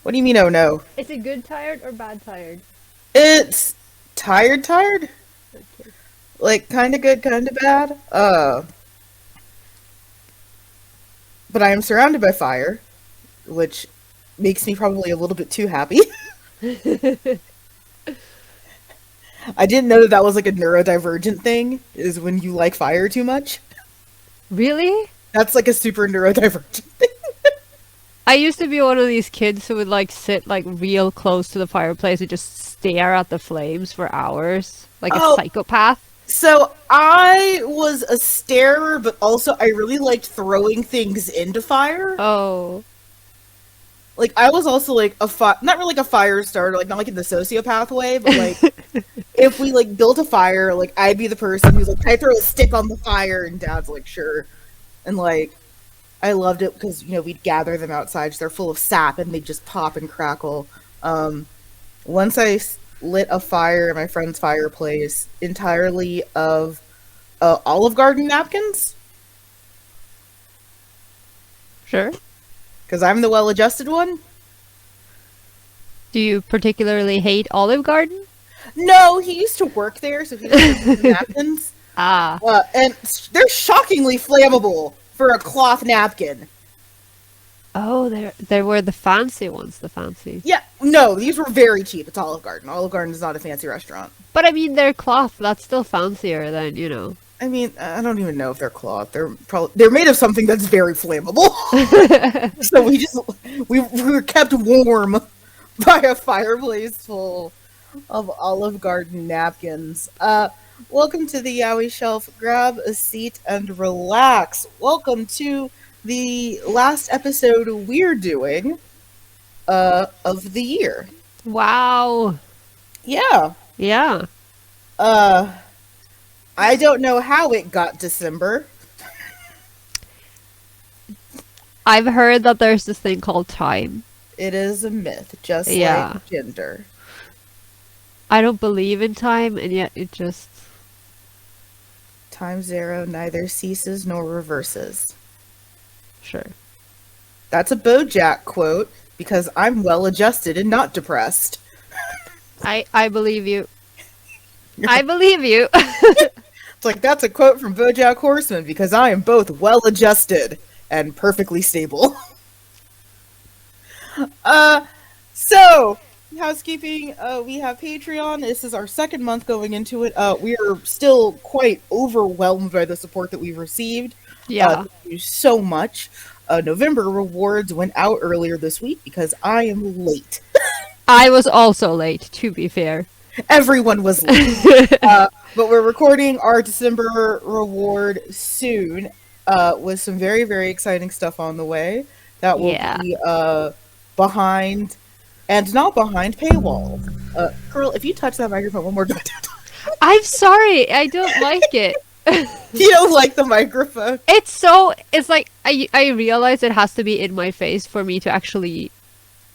What do you mean, oh no? Is it good tired or bad tired? It's tired? Okay. Like, kinda good, kinda bad? But I am surrounded by fire, which makes me probably a little bit too happy. I didn't know that that was like a neurodivergent thing, is when you like fire too much. Really? That's like a super neurodivergent thing. I used to be one of these kids who would like sit like real close to the fireplace and just stare at the flames for hours, like a Oh, psychopath. so I was a starer, but also I really liked throwing things into fire. Oh, Like I was also like not really like a fire starter, like not like in the sociopath way, but like if we like built a fire, like I'd be the person who's like, "Can I throw a stick on the fire?" And Dad's like, "Sure." And like I loved it because we'd gather them outside. So they're full of sap and they just pop and crackle. Um, Once lit a fire in my friend's fireplace entirely of Olive Garden napkins sure. because I'm the well-adjusted one. Do you particularly hate Olive Garden? No, he used to work there, so he doesn't use the napkins. Ah. And they're shockingly flammable for a cloth napkin. Oh, there were the fancy ones, the fancy. Yeah, no, these were very cheap. It's Olive Garden. Olive Garden is not a fancy restaurant. But I mean, they're cloth. That's still fancier than, you know. I mean, I don't even know if they're cloth. They're made of something that's very flammable. So we were kept warm by a fireplace full of Olive Garden napkins. Welcome to the Yaoi Shelf. Grab a seat and relax. Welcome to the last episode we're doing of the year. Wow. Yeah. Yeah. I don't know how it got December. I've heard that there's this thing called time. It is a myth, just Yeah. like gender. I don't believe in time, and yet it just... Time zero neither ceases nor reverses. Sure. That's a BoJack quote because I'm well adjusted and not depressed. I believe you. I believe you. It's like that's a quote from BoJack Horseman because I am both well adjusted and perfectly stable. So housekeeping, we have Patreon. This is our second month going into it. We are still quite overwhelmed by the support that we've received. Yeah. Thank you so much. November rewards went out earlier this week because I am late. I was also late, to be fair. Everyone was late. But we're recording our December reward soon with some very, very exciting stuff on the way that will be behind and not behind paywall. Girl, if you touch that microphone one more time. I'm sorry, I don't like it. You don't like the microphone? It's like, I realize it has to be in my face for me to actually,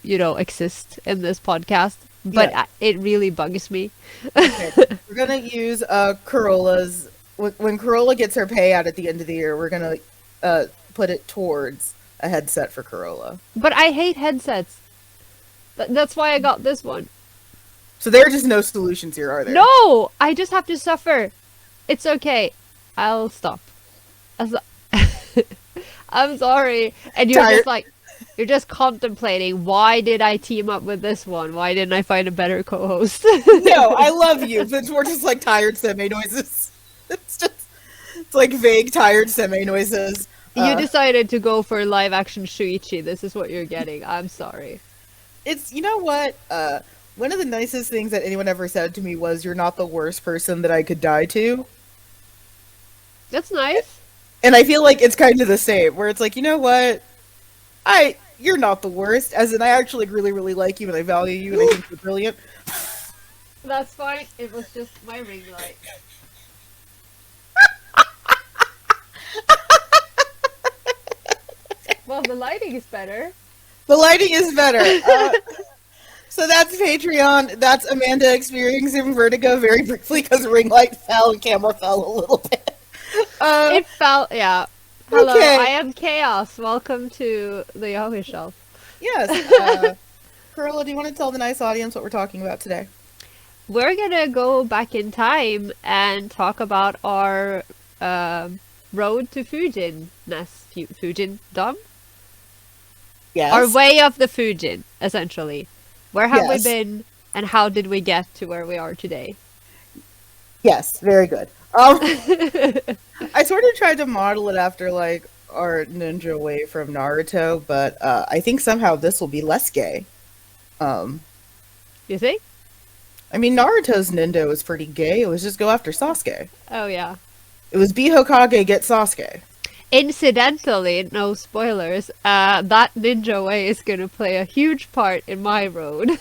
exist in this podcast. But Yeah. it really bugs me. Okay. We're gonna use Carola's. When Carola gets her payout at the end of the year, we're gonna put it towards a headset for Carola. But I hate headsets. That's why I got this one. So there are just no solutions here, are there? No! I just have to suffer. It's okay. I'll stop. I'm sorry. And you're just like, you're just contemplating, why did I team up with this one? Why didn't I find a better co-host? No, I love you, but we're just like tired semi noises. It's like vague, tired semi noises. You decided to go for live action Shuichi. This is what you're getting. I'm sorry. It's, you know what? One of the nicest things that anyone ever said to me was, "You're not the worst person that I could die to." That's nice. And I feel like it's kind of the same, where it's like, you know what? You're not the worst, as in I actually really, really like you and I value you and I think you're brilliant. That's fine. It was just my ring light. Well, the lighting is better. The lighting is better. So that's Patreon. That's Amanda experiencing vertigo very briefly because ring light fell and camera fell a little bit. It felt, yeah. Hello, Okay. I am Chaos. Welcome to the Yaoi Shelf. Yes. Carola, do you want to tell the nice audience what we're talking about today? We're gonna go back in time and talk about our road to Fujin. Fujin Dom? Our Yes. way of the Fujin, essentially. Where have we Yes. been, and how did we get to where we are today? Yes. Very good. I sort of tried to model it after like our ninja way from Naruto, but I think somehow this will be less gay. Um, You think? I mean, Naruto's ninja was pretty gay. It was just go after Sasuke. Oh yeah. It was be Hokage, get Sasuke. Incidentally, no spoilers, that ninja way is gonna play a huge part in my road.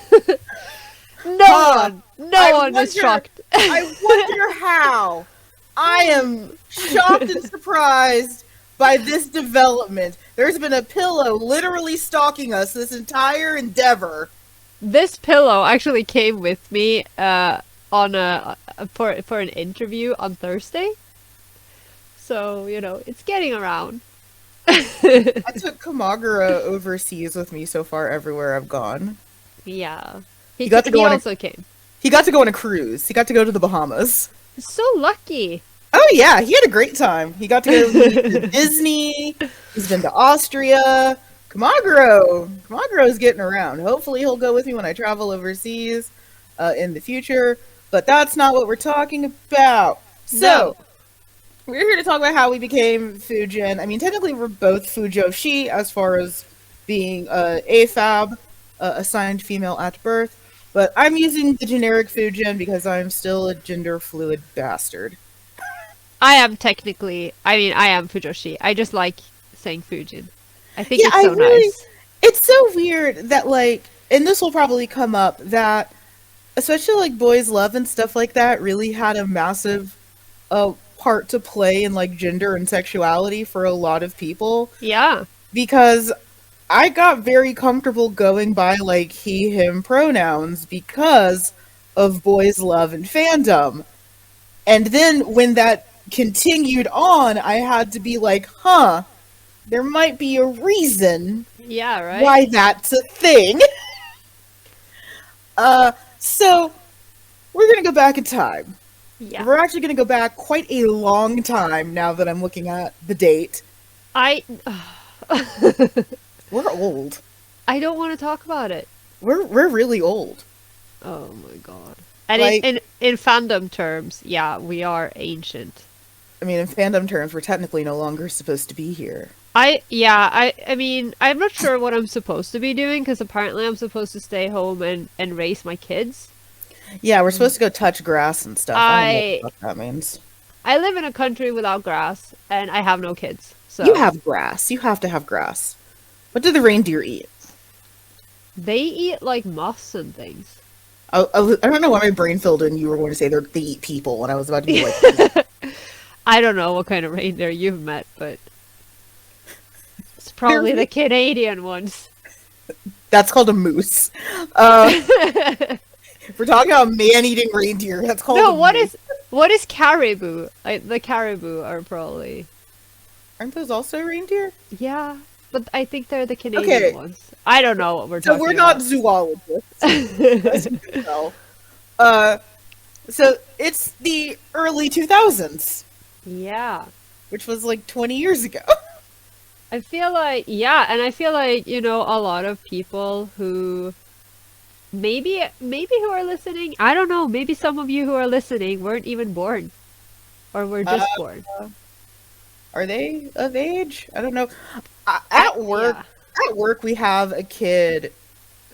Huh. No one is shocked. I wonder how. I am shocked and surprised by this development. There's been a pillow literally stalking us this entire endeavor. This pillow actually came with me on for an interview on Thursday. So, it's getting around. I took Kamagura overseas with me so far everywhere I've gone. Yeah. He got to go he on also came. He got to go on a cruise. He got to go to the Bahamas. So lucky. Oh yeah, he had a great time. He got to go to Disney. He's been to Austria. Kamaguro's getting around. Hopefully he'll go with me when I travel overseas in the future. But that's not what we're talking about. So, we're here to talk about how we became Fujin. I mean, technically we're both Fujoshi as far as being AFAB, assigned female at birth. But I'm using the generic Fujin because I'm still a gender fluid bastard. I am Fujoshi. I just like saying Fujin. I think it's so nice. It's so weird that, like, and this will probably come up, that especially, like, boys' love and stuff like that really had a massive part to play in, like, gender and sexuality for a lot of people. Yeah. Because I got very comfortable going by, like, he, him pronouns because of boys' love and fandom. And then when that continued on, I had to be like, there might be a reason why that's a thing. So we're gonna go back in time. Yeah. We're actually gonna go back quite a long time now that I'm looking at the date. We're old. I don't want to talk about it. We're really old. Oh my god. And in fandom terms, yeah, we are ancient. I mean, in fandom terms, we're technically no longer supposed to be here. I mean, I'm not sure what I'm supposed to be doing, because apparently I'm supposed to stay home and raise my kids. Yeah, we're supposed to go touch grass and stuff. I don't know what that means. I live in a country without grass, and I have no kids. So you have grass. You have to have grass. What do the reindeer eat? They eat, like, moss and things. I don't know why my brain filled in you were going to say they eat people, and I was about to be like... I don't know what kind of reindeer you've met, but... It's probably the Canadian ones. That's called a moose. If we're talking about man-eating reindeer, that's called a moose. What is caribou? The caribou are probably... Aren't those also reindeer? Yeah, but I think they're the Canadian ones. I don't know what we're talking about. So we're not zoologists, as you can tell. So it's the early 2000s. Yeah. Which was like 20 years ago. I feel like, a lot of people who maybe who are listening, I don't know, maybe some of you who are listening weren't even born. Or were just born. Are they of age? I don't know. At work, we have a kid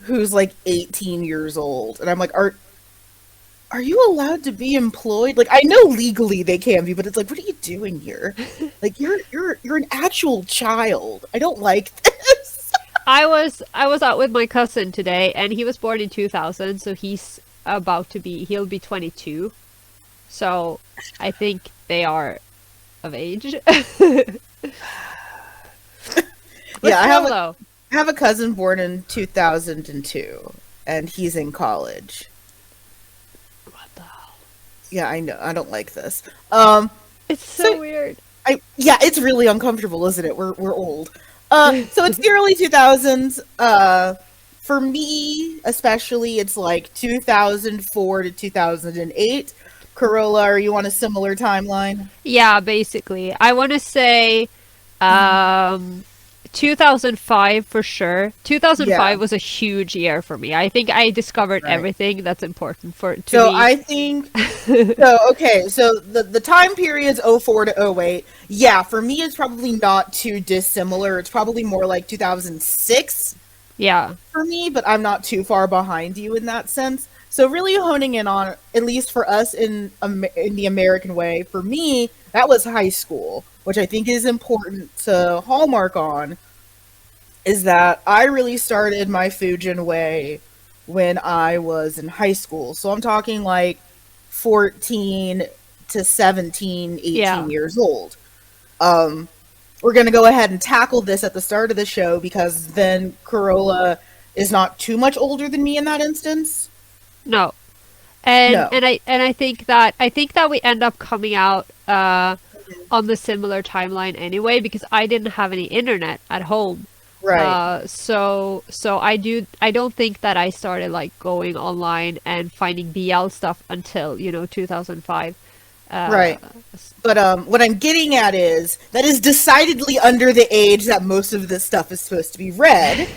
who's like 18 years old, and I'm like, are you allowed to be employed? Like, I know legally they can be, but it's like, what are you doing here? Like, you're an actual child. I don't like this. I was out with my cousin today, and he was born in 2000, so he'll be 22. So I think they are of age. Yeah, I have a cousin born in 2002, and he's in college. What the hell? Yeah, I know. I don't like this. It's so weird. Yeah, it's really uncomfortable, isn't it? We're old. So it's the early 2000s. For me, especially, it's like 2004 to 2008. Corolla, are you on a similar timeline? Yeah, basically. I want to say um 2005 for sure. Yeah, 2005 was a huge year for me. I think I discovered right. everything that's important for to So me. I think so okay, so the time period's '04 to '08. Yeah, for me it's probably not too dissimilar. It's probably more like 2006 Yeah. for me, but I'm not too far behind you in that sense. So really honing in on, at least for us in the American way, for me that was high school, which I think is important to hallmark on, is that I really started my Fujin way when I was in high school. So I'm talking like 14 to 17, Yeah. 18 years old. Um, we're going to go ahead and tackle this at the start of the show because then Corolla is not too much older than me in that instance. No. And No. I think that we end up coming out on the similar timeline anyway because I didn't have any internet at home. Right. So I don't think that I started like going online and finding BL stuff until, 2005. Uh Right. But what I'm getting at is that is decidedly under the age that most of this stuff is supposed to be read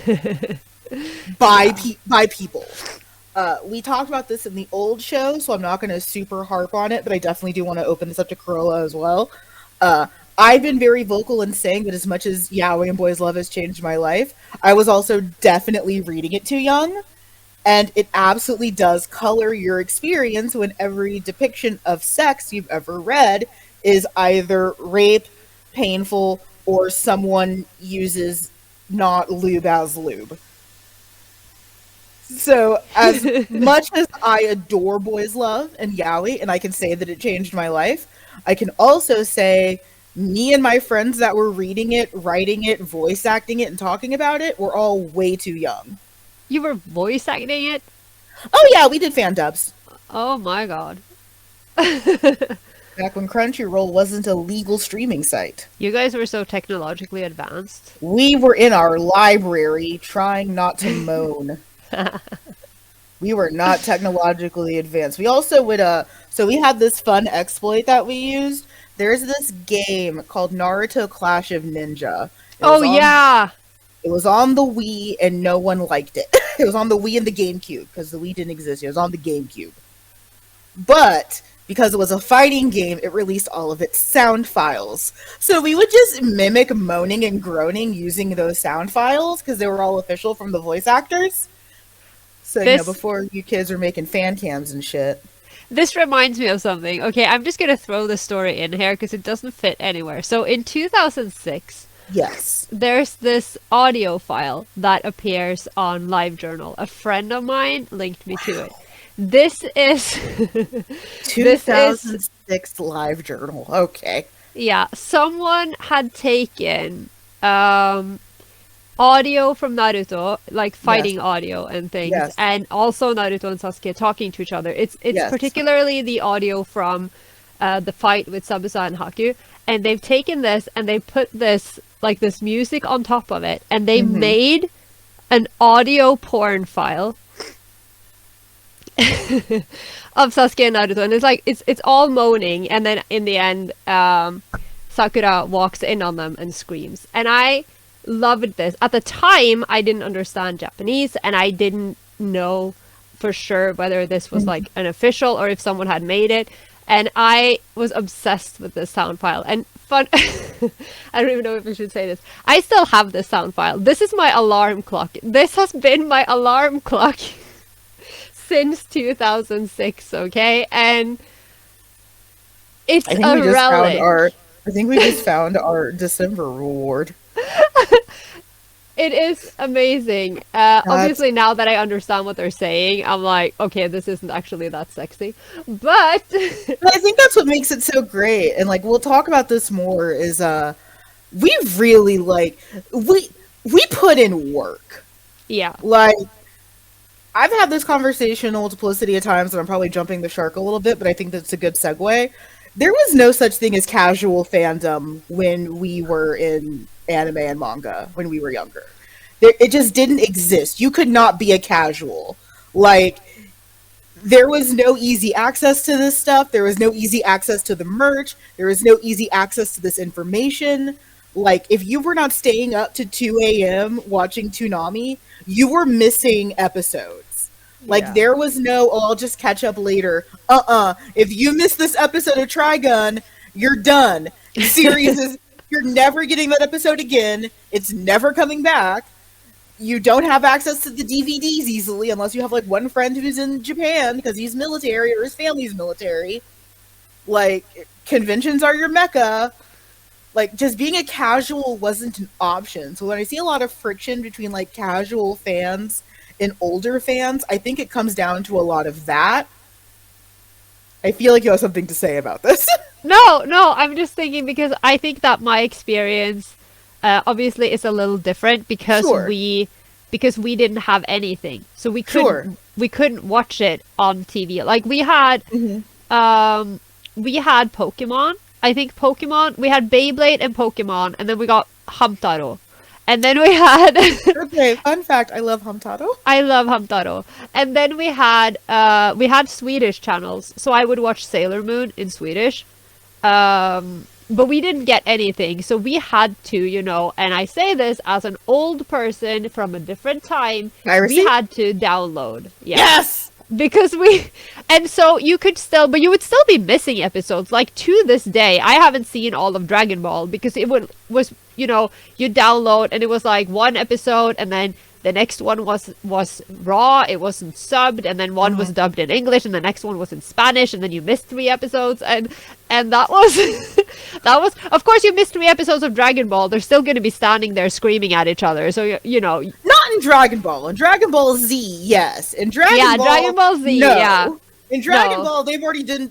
yeah. by people. We talked about this in the old show, so I'm not going to super harp on it, but I definitely do want to open this up to Corolla as well. Uh, I've been very vocal in saying that as much as Yaoi and Boys Love has changed my life, I was also definitely reading it too young, and it absolutely does color your experience when every depiction of sex you've ever read is either rape, painful, or someone uses not lube as lube. So, as much as I adore Boys Love and Yaoi, and I can say that it changed my life, I can also say me and my friends that were reading it, writing it, voice acting it, and talking about it were all way too young. You were voice acting it? Oh, yeah, we did fan dubs. Oh my god. Back when Crunchyroll wasn't a legal streaming site. You guys were so technologically advanced. We were in our library trying not to moan. We were not technologically advanced. We also would so we had this fun exploit that we used. There's this game called Naruto Clash of Ninja. It Oh was on yeah. it was on the Wii and no one liked it. It was on the Wii and the GameCube because the Wii didn't exist. It was on the GameCube. But because it was a fighting game, it released all of its sound files. So we would just mimic moaning and groaning using those sound files because they were all official from the voice actors. So, This before you kids are making fan cams and shit. this reminds me of something. Okay, I'm just gonna throw the story in here because it doesn't fit anywhere. So in 2006, Yes. there's this audio file that appears on LiveJournal. A friend of mine linked me to it. This is this is 2006 Live Journal. Okay. yeah, someone had taken audio from Naruto, like Yes. fighting audio and things, Yes. and also Naruto and Sasuke talking to each other. It's Yes. particularly the audio from the fight with Sabusa and Haku, and they've taken this and they put this music on top of it, and they Mm-hmm. made an audio porn file of Sasuke and Naruto, and it's all moaning, and then in the end, Sakura walks in on them and screams, and I loved this. At the time, I didn't understand Japanese, and I didn't know for sure whether this was like an official or if someone had made it, and I was obsessed with this sound file. And fun, I don't even know if I should say this. I still have this sound file. This is my alarm clock. This has been my alarm clock since 2006, okay? And it's I think a we just found relic. our I think we just found our December reward. It is amazing. That's Obviously, now that I understand what they're saying, I'm like, okay, this isn't actually that sexy. But I think that's what makes it so great. And like we'll talk about this more is we really we put in work. yeah, Like I've had this conversation a multiplicity of times, and I'm probably jumping the shark a little bit, but I think that's a good segue. There was no such thing as casual fandom when we were in anime and manga when we were younger. It just didn't exist. You could not be a casual. Like, there was no easy access to this stuff. There was no easy access to the merch. There was no easy access to this information. Like, if you were not staying up to 2 a.m. watching Toonami, you were missing episodes. Like, Yeah. there was no, oh, I'll just catch up later. If you miss this episode of Trigun, you're done. The series is, you're never getting that episode again. It's never coming back. You don't have access to the DVDs easily unless you have like one friend who's in Japan because he's military or his family's military. Like, conventions are your mecca. Like, just being a casual wasn't an option. So when I see a lot of friction between like casual fans and older fans, I think it comes down to a lot of that. I feel like you have something to say about this. No, I'm just thinking because I think that my experience obviously is a little different because Sure. we didn't have anything. So we Sure. couldn't watch it on TV. Like we had Pokemon. I think Pokemon, we had Beyblade and Pokemon, and then we got Hamtaro. And then we had Okay, fun fact, I love Hamtaro. I love Hamtaro. And then we had Swedish channels. So I would watch Sailor Moon in Swedish. But we didn't get anything. So we had to, and I say this as an old person from a different time, Piracy? we had to download. Yeah. Yes! Because and so you would still be missing episodes. Like to this day, I haven't seen all of Dragon Ball because it was you download and it was like one episode and then the next one was raw, it wasn't subbed, and then one was dubbed in English and the next one was in Spanish, and then you missed 3 episodes, and that was that was, of course, you missed 3 episodes of Dragon Ball. They're still going to be standing there screaming at each other, so Not in Dragon Ball. In Dragon Ball Z, yes. In Dragon Ball, Dragon Ball Z, no. yeah. In Dragon No. Ball, they've already been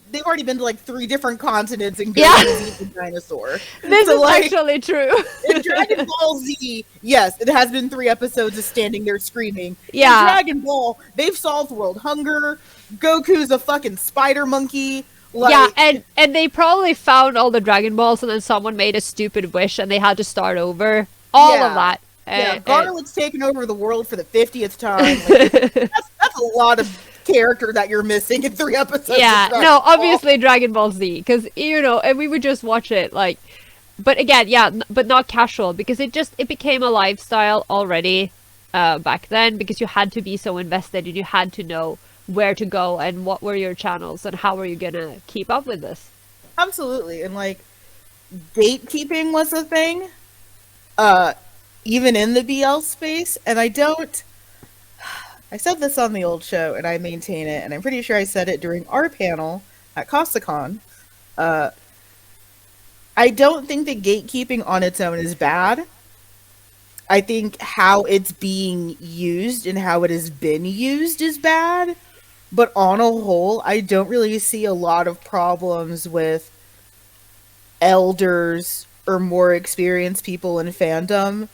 to like 3 different continents and Yeah. Goku's a dinosaur. This So, is like, actually true. in Dragon Ball Z, yes, it has been 3 episodes of standing there screaming. Yeah. In Dragon Ball, they've solved world hunger. Goku's a fucking spider monkey. Like, Yeah, and they probably found all the Dragon Balls and then someone made a stupid wish and they had to start over. All Yeah. of that. yeah, Garlick's taken over the world for the 50th time. Like, that's a lot of character that you're missing in 3 episodes. Yeah, of Dragon no, Ball. obviously Dragon Ball Z, because, and we would just watch it, like, but again, yeah, but not casual, because it became a lifestyle already back then, because you had to be so invested, and you had to know where to go, and what were your channels, and how were you gonna keep up with this. Absolutely, and like, gatekeeping was a thing, even in the BL space, and I said this on the old show, and I maintain it, and I'm pretty sure I said it during our panel at CostaCon. I don't think that gatekeeping on its own is bad. I think how it's being used and how it has been used is bad. But on a whole, I don't really see a lot of problems with elders or more experienced people in fandom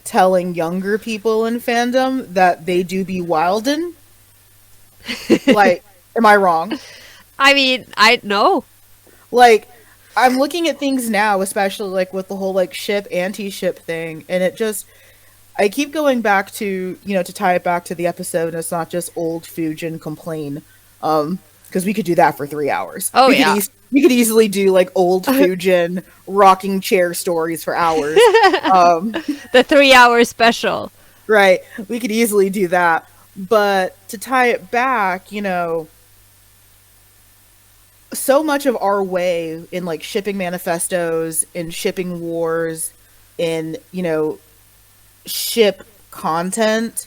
telling younger people in fandom that they do be wildin'. Like, am I wrong? I mean, I know. Like, I'm looking at things now, especially like with the whole like ship anti-ship thing, and it just, I keep going back to, to tie it back to the episode, and it's not just old Fujin complain, because we could do that for 3 hours. Oh, we yeah. We could easily do like old Fujin rocking chair stories for hours. The 3-hour special. Right. We could easily do that. But to tie it back, so much of our way in like shipping manifestos, in shipping wars, in, ship content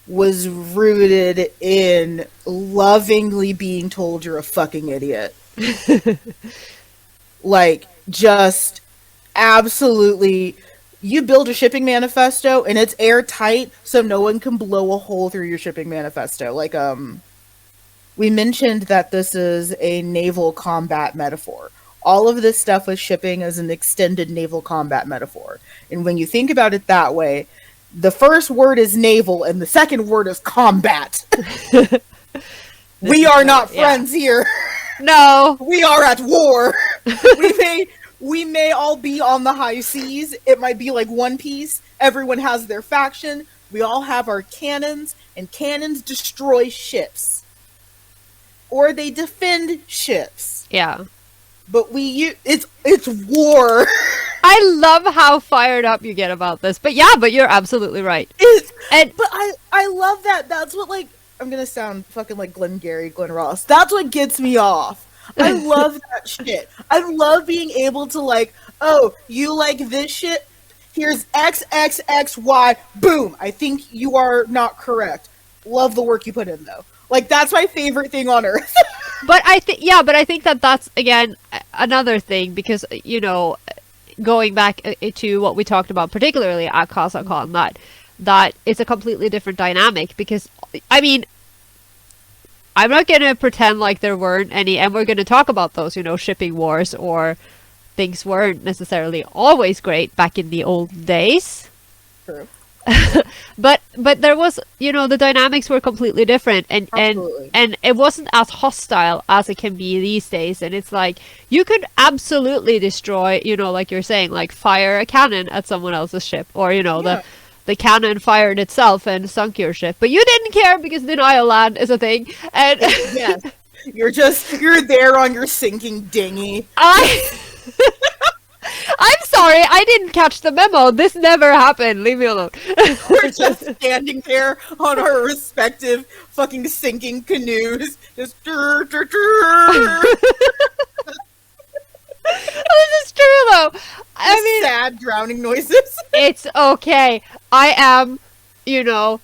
was rooted in lovingly being told you're a fucking idiot. Like, just absolutely, you build a shipping manifesto and it's airtight so no one can blow a hole through your shipping manifesto. Like, we mentioned that this is a naval combat metaphor. All of this stuff with shipping is an extended naval combat metaphor. And when you think about it that way, the first word is naval and the second word is combat. We are not friends here. No. We are at war. we may all be on the high seas. It might be like One Piece. Everyone has their faction. We all have our cannons, and cannons destroy ships. Or they defend ships. Yeah. But it's war. I love how fired up you get about this. But yeah, but you're absolutely right. But I love that. That's what, like, I'm gonna sound fucking like Glenn Ross. That's what gets me off. I love that shit. I love being able to, like, oh, you like this shit? Here's X, X, X, Y. Boom. I think you are not correct. Love the work you put in, though. Like, that's my favorite thing on earth. But I think that that's, again, another thing, because, you know, going back to what we talked about, particularly at CasaCon, that it's a completely different dynamic, because, I mean, I'm not going to pretend like there weren't any, and we're going to talk about those, you know, shipping wars, or things weren't necessarily always great back in the old days. True. but there was, you know, the dynamics were completely different, and it wasn't as hostile as it can be these days. And it's like, you could absolutely destroy, you know, like you're saying, like fire a cannon at someone else's ship, or, you know, the cannon fired itself and sunk your ship, but you didn't care because denial land is a thing. And yes, you're there on your sinking dinghy. I'm sorry, I didn't catch the memo. This never happened. Leave me alone. We're just standing there on our respective fucking sinking canoes, just This is true, though. I mean, sad drowning noises. It's okay. I am, you know,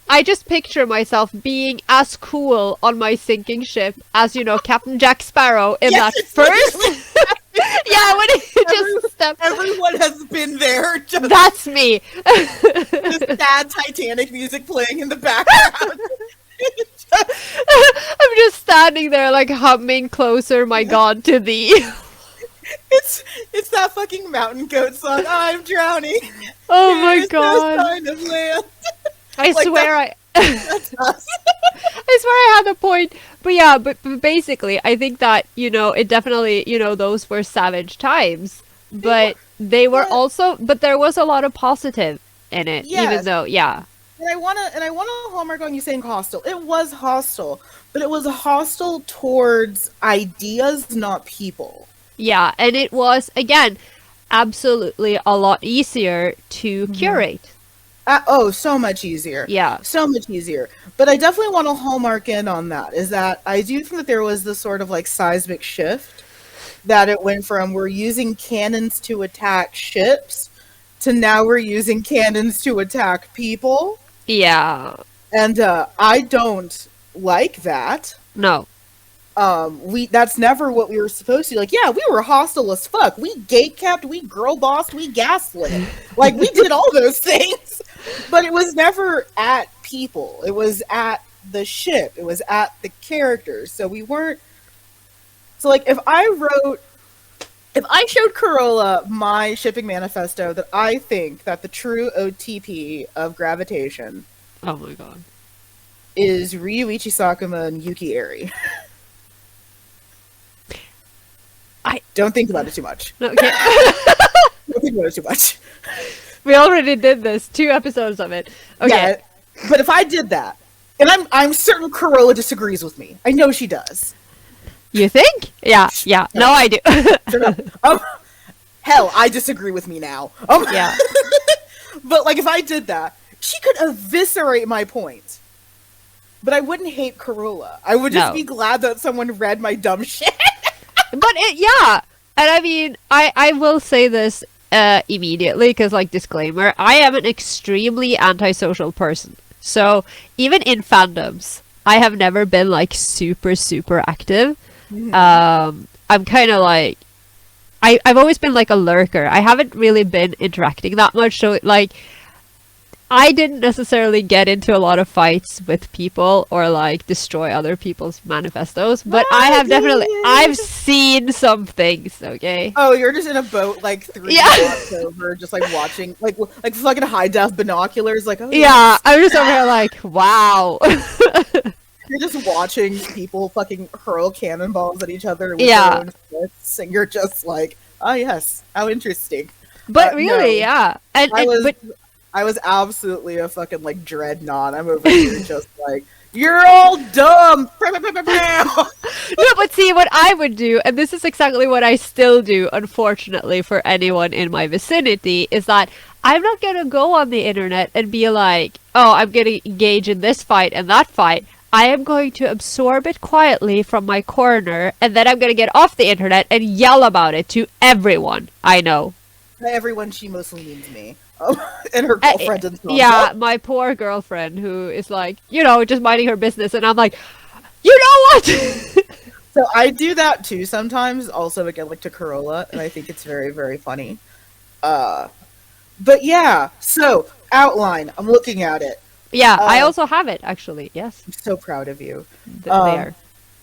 I just picture myself being as cool on my sinking ship as, you know, Captain Jack Sparrow in that first. Yeah, when he just stepped. Everyone has been there. That's me. The sad Titanic music playing in the background. I'm just standing there, like, humming "Closer, My God, to Thee." It's that fucking Mountain Goat song. I'm drowning. Oh my God! No sign of land. I like swear that's us. I swear I had a point. But yeah, but basically, I think that, you know, it definitely, you know, those were savage times, but they were also, but there was a lot of positive in it, even though, yeah. And I wanna hallmark on you saying hostile. It was hostile, but it was hostile towards ideas, not people. Yeah, and it was, again, absolutely a lot easier to curate. Oh, so much easier. Yeah. So much easier. But I definitely want to hallmark in on that, is that I do think that there was this sort of like seismic shift, that it went from we're using cannons to attack ships to now we're using cannons to attack people. Yeah. And I don't like that. No. That's never what we were supposed to do. Like, yeah, we were hostile as fuck. We gatekept, we girl bossed, we gaslit. Like, we did all those things. But it was never at people. It was at the ship. It was at the characters. So we weren't... So, like, if I showed Carola my shipping manifesto, that I think that the true OTP of gravitation... Oh my God. ...is Ryuichi Sakuma and Yuki Eri. I don't think about it too much. Okay. Don't think about it too much. We already did this. 2 episodes of it. Okay. Yeah, but if I did that, and I'm certain Carola disagrees with me. I know she does. You think? Yeah. No, I do. Hell, I disagree with me now. Yeah. But, like, if I did that, she could eviscerate my point. But I wouldn't hate Carola. I would just be glad that someone read my dumb shit. But yeah. And I mean, I will say this immediately, because, like, disclaimer, I am an extremely antisocial person. So even in fandoms, I have never been, like, super active. I'm kind of like, I've always been like a lurker. I haven't really been interacting that much, so, like, I didn't necessarily get into a lot of fights with people or, like, destroy other people's manifestos, but I've seen some things, okay? Oh, you're just in a boat, like, 3 blocks over, just, like, watching, like fucking high-def binoculars, like, oh, yeah, I'm just over here like, wow. You're just watching people fucking hurl cannonballs at each other with their own fists, and you're just like, yes, how interesting. But really, No, yeah. I was But I was absolutely a fucking like dreadnought. I'm over here just like, you're all dumb. no, but see what I would do, and this is exactly what I still do, unfortunately, for anyone in my vicinity, is that I'm not gonna go on the internet and be like, oh, I'm gonna engage in this fight and that fight. I am going to absorb it quietly from my corner, and then I'm gonna get off the internet and yell about it to everyone I know. Everyone, she mostly means me. And her Uh, girlfriend and stuff. yeah, my poor girlfriend who is like, just minding her business, and I'm like, you know what? So I do that too sometimes, also again like to Carola, and I think it's very, very funny. But yeah, so outline. I'm looking at it. yeah, I Uh, also have it actually. Yes, I'm so proud of you. there.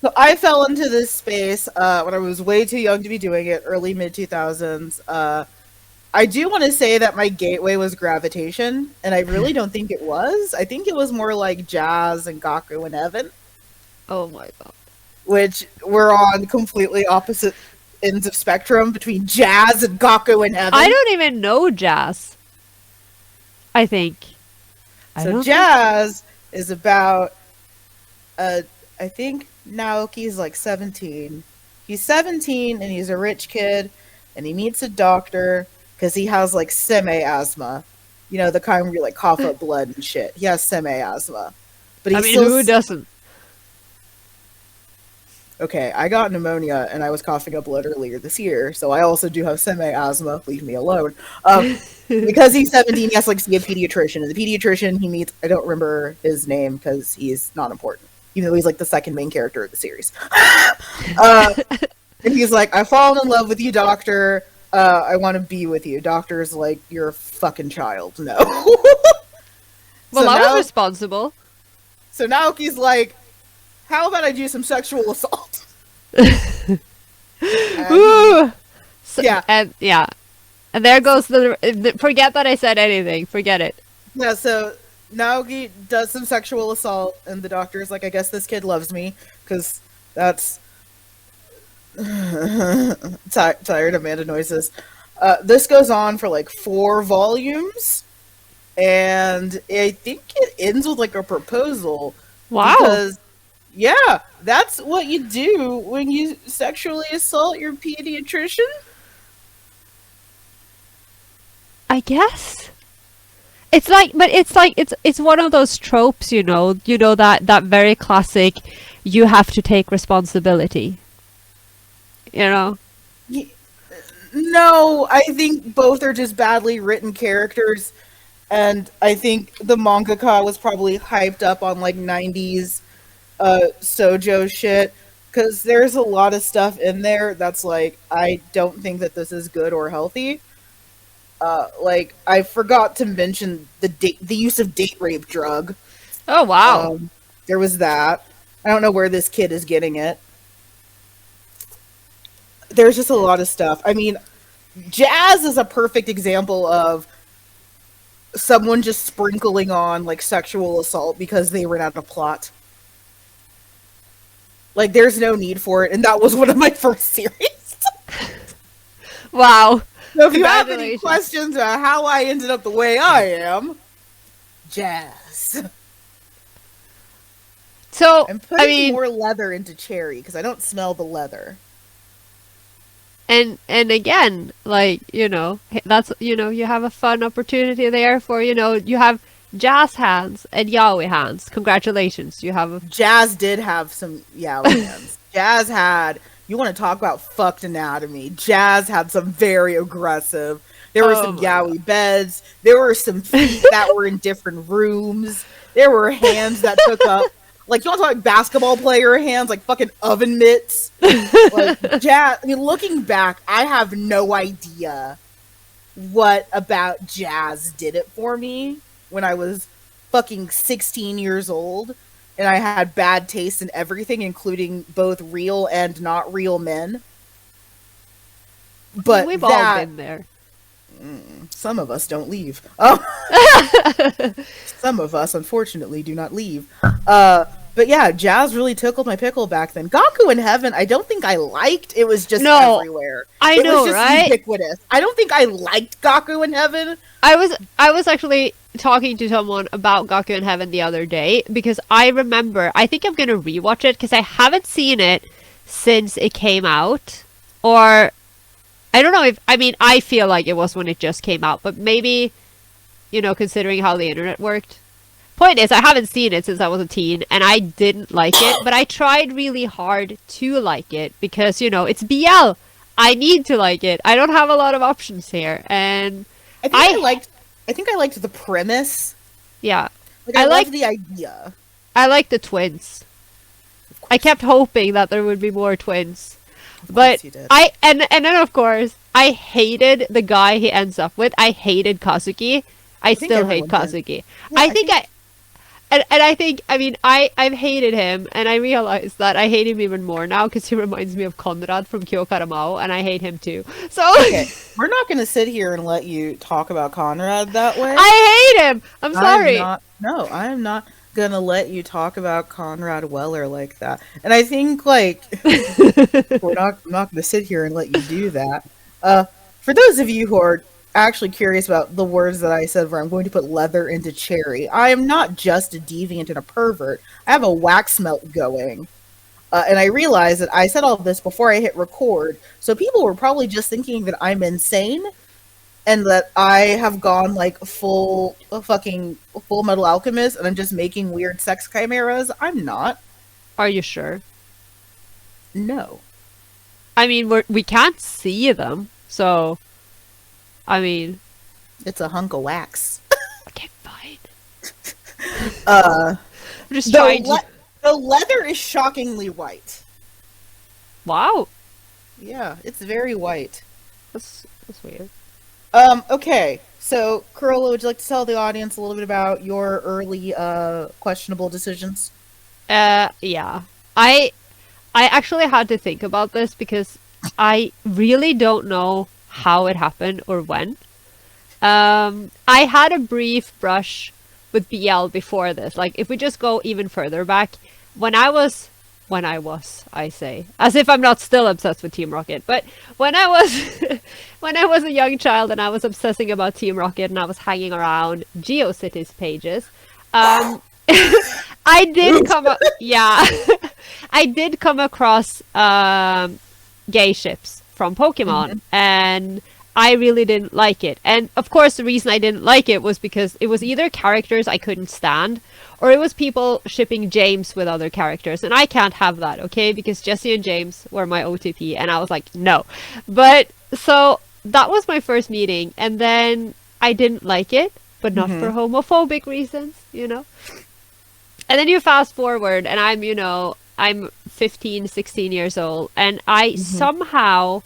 So I fell into this space when I was way too young to be doing it, early mid 2000s. I do want to say that my gateway was gravitation, and I really don't think it was. I think it was more like Jazz and Gaku and Evan, Oh my god. which were on completely opposite ends of spectrum between Jazz and Gaku and Evan. I don't even know Jazz. I think. I So don't Jazz is about, I think Naoki's like 17. He's 17 and he's a rich kid, and he meets a doctor because he has like semi-asthma. You know, the kind where you like cough up blood and shit. He has semi-asthma. But I he's mean, still who doesn't? okay, I got pneumonia and I was coughing up blood earlier this year, so I also do have semi-asthma. Leave me alone. Because he's 17, he has to like see a pediatrician. And the pediatrician he meets, I don't remember his name because he's not important, even though he's like the second main character of the series. And he's like, I've fallen in love with you, doctor. I want to be with you. Doctor's like, you're a fucking child. No. Well, So I now- was responsible. So Naoki's like, how about I do some sexual assault? Ooh. So, yeah. And yeah. And there goes forget that I said anything. Forget it. Yeah, so Naoki does some sexual assault, and the doctor's like, I guess this kid loves me, because that's... tired Amanda noises. This goes on for like 4 volumes, and I think it ends with like a proposal. Wow. Because, yeah, that's what you do when you sexually assault your pediatrician. I guess. It's one of those tropes, that very classic, you have to take responsibility. No, I think both are just badly written characters, and I think the mangaka was probably hyped up on like 90s sojo shit, because there's a lot of stuff in there that's like, I don't think that this is good or healthy. Like, I forgot to mention the use of date rape drug. Oh wow. There was that. I don't know where this kid is getting it. There's just a lot of stuff. I mean, Jazz is a perfect example of someone just sprinkling on like sexual assault because they ran out of plot. Like, there's no need for it, and that was one of my first series. Wow. So if you have any Congratulations. questions about how I ended up the way I am, Jazz. So, I'm putting I mean, more leather into Cherry because I don't smell the leather. and again, like, that's, you have a fun opportunity there for, you have Jazz hands and Yaoi hands. Congratulations. You have a Jazz did have some yaoi hands. Jazz had, you want to talk about fucked anatomy. Jazz had some very aggressive. There were Oh some my yaoi beds. There were some feet that were in different rooms. There were hands that took up, like, you want to talk like basketball player hands, like fucking oven mitts. Like, Jazz, I mean, looking back, I have no idea what about Jazz did it for me when I was fucking 16 years old and I had bad taste in everything, including both real and not real men. But we've all that, been there. some of us don't leave. Oh. Some of us, unfortunately, do not leave. But yeah, Jazz really tickled my pickle back then. Gaku in Heaven, I don't think I liked. It was just No, everywhere. I It was know, just right? ubiquitous. I don't think I liked Gaku in Heaven. I was actually talking to someone about Gaku in Heaven the other day because I remember, I think I'm gonna rewatch it because I haven't seen it since it came out. Or I don't know if, I mean, I feel like it was when it just came out, but maybe, you know, considering how the internet worked. Point is, I haven't seen it since I was a teen, and I didn't like it, but I tried really hard to like it because, you know, it's BL. I need to like it. I don't have a lot of options here, and I think I liked the premise. yeah, Like I liked the idea. I like the twins. I kept hoping that there would be more twins. But you did. and then of course I hated the guy he ends up with. I hated Kazuki. I think still hate everyone did. Kazuki. Yeah, I think I think, I mean, I've hated him, and I realized that I hate him even more now because he reminds me of Conrad from Kyo Karamao, and I hate him too. So Okay, we're not going to sit here and let you talk about Conrad that way. I hate him. I'm sorry. I am not going to let you talk about Conrad Weller like that. And I think, like, I'm not going to sit here and let you do that. For those of you who are actually curious about the words that I said where I'm going to put leather into cherry, I am not just a deviant and a pervert. I have a wax melt going. And I realized that I said all of this before I hit record, so people were probably just thinking that I'm insane and that I have gone like full Metal Alchemist and I'm just making weird sex chimeras. I'm not. Are you sure? No. I mean, we can't see them, so I mean, it's a hunk of wax. Okay, fine. I'm just trying to... The leather is shockingly white. Wow. Yeah, it's very white. That's weird. Okay. So, Carola, would you like to tell the audience a little bit about your early questionable decisions? Yeah. I actually had to think about this because I really don't know how it happened or when. I had a brief brush with BL before this. Like, if we just go even further back, when I was, I say, as if I'm not still obsessed with Team Rocket, but when I was, when I was a young child and I was obsessing about Team Rocket and I was hanging around GeoCities pages, I did I did come across gay ships from Pokemon, and I really didn't like it. And of course, the reason I didn't like it was because it was either characters I couldn't stand, or it was people shipping James with other characters, and I can't have that, okay? Because Jesse and James were my OTP, and I was like, no. But so that was my first meeting, and then I didn't like it, but not for homophobic reasons, you know? And then you fast forward, and I'm 15, 16 years old, and I somehow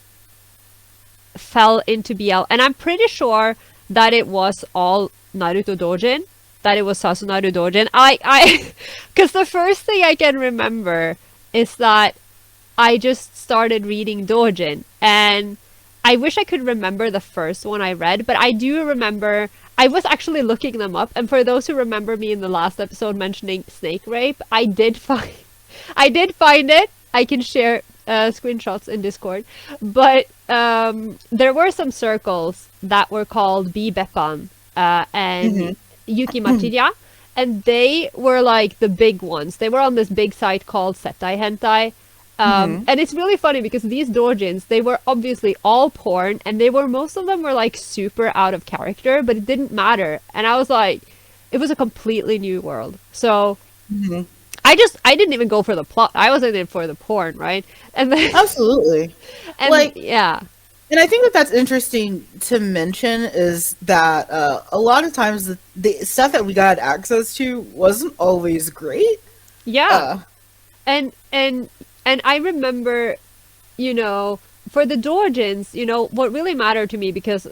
fell into BL, and I'm pretty sure that it was all Naruto Dojin, that it was Sasunaru Dojin. Because the first thing I can remember is that I just started reading Dojin, and I wish I could remember the first one I read, but I do remember I was actually looking them up, and for those who remember me in the last episode mentioning snake rape, I did find it. I can share screenshots in Discord, but there were some circles that were called Beppan and Yuki Machiya, and they were like the big ones. They were on this big site called Setai Hentai. And it's really funny because these doujins, they were obviously all porn, and most of them were like super out of character, but it didn't matter. And I was like, it was a completely new world. So I didn't even go for the plot. I was in it for the porn, right? And then absolutely. And like, yeah. And I think that that's interesting to mention is that a lot of times the stuff that we got access to wasn't always great. Yeah. And I remember, for the doujins, what really mattered to me, because,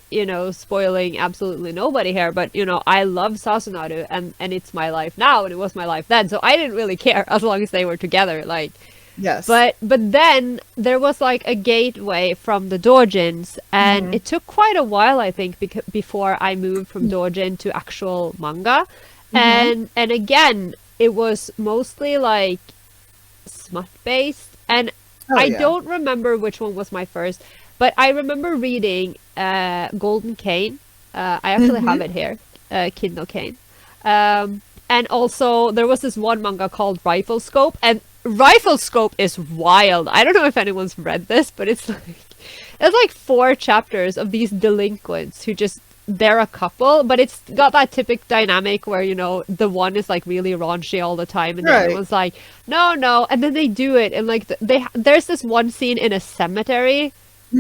spoiling absolutely nobody here, but, I love Sasunaru, and it's my life now, and it was my life then, so I didn't really care as long as they were together, like. Yes. But then there was like a gateway from the doujins, and it took quite a while, I think, before I moved from doujin to actual manga. And again, it was mostly like smut based, and Oh I yeah. don't remember which one was my first, but I remember reading Golden Cane. I actually have Hmm. it here, Kindle Cane. Um, and also there was this one manga called Rifle Scope, and Rifle Scope is wild. I don't know if anyone's read this, but it's like 4 chapters of these delinquents who just they're a couple, but it's got that typical dynamic where, you know, the one is like really raunchy all the time and the other Right. one's like, no, no, and then they do it, and like there's this one scene in a cemetery,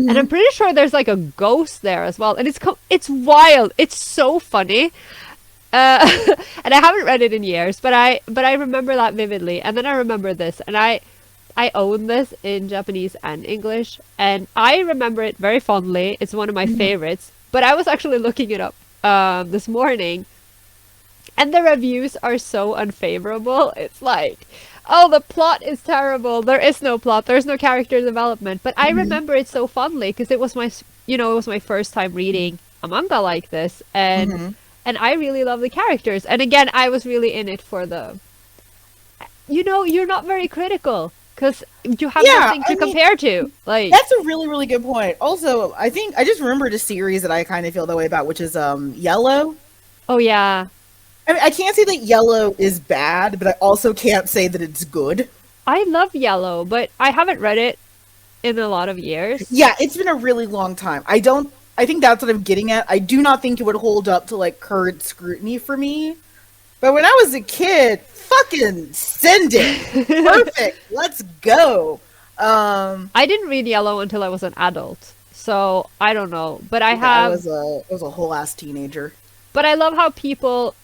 and I'm Hmm. pretty sure there's like a ghost there as well, and it's wild. It's so funny. Uh, and I haven't read it in years, but I remember that vividly. And then I remember this, and I own this in Japanese and English, and I remember it very fondly. It's one of my Hmm. favorites. But I was actually looking it up this morning, and the reviews are so unfavorable. It's like, oh, the plot is terrible. There is no plot. There's no character development. But I Hmm. remember it so fondly because it was it was my first time reading a manga like this, and Hmm. I really love the characters. And again, I was really in it for the, you're not very critical because you have Yeah, nothing I to mean, compare to. Like, that's a really, really good point. Also, I think I just remembered a series that I kind of feel that way about, which is Yellow. oh yeah, I mean, I can't say that Yellow is bad, but I also can't say that it's good. I love Yellow, but I haven't read it in a lot of years. Yeah, it's been a really long time. I think that's what I'm getting at. I do not think it would hold up to like current scrutiny for me. But when I was a kid, fucking send it. Perfect. Let's go. Um I didn't read Yellow until I was an adult, so I don't know. yeah, I was a whole ass teenager. But I love how people,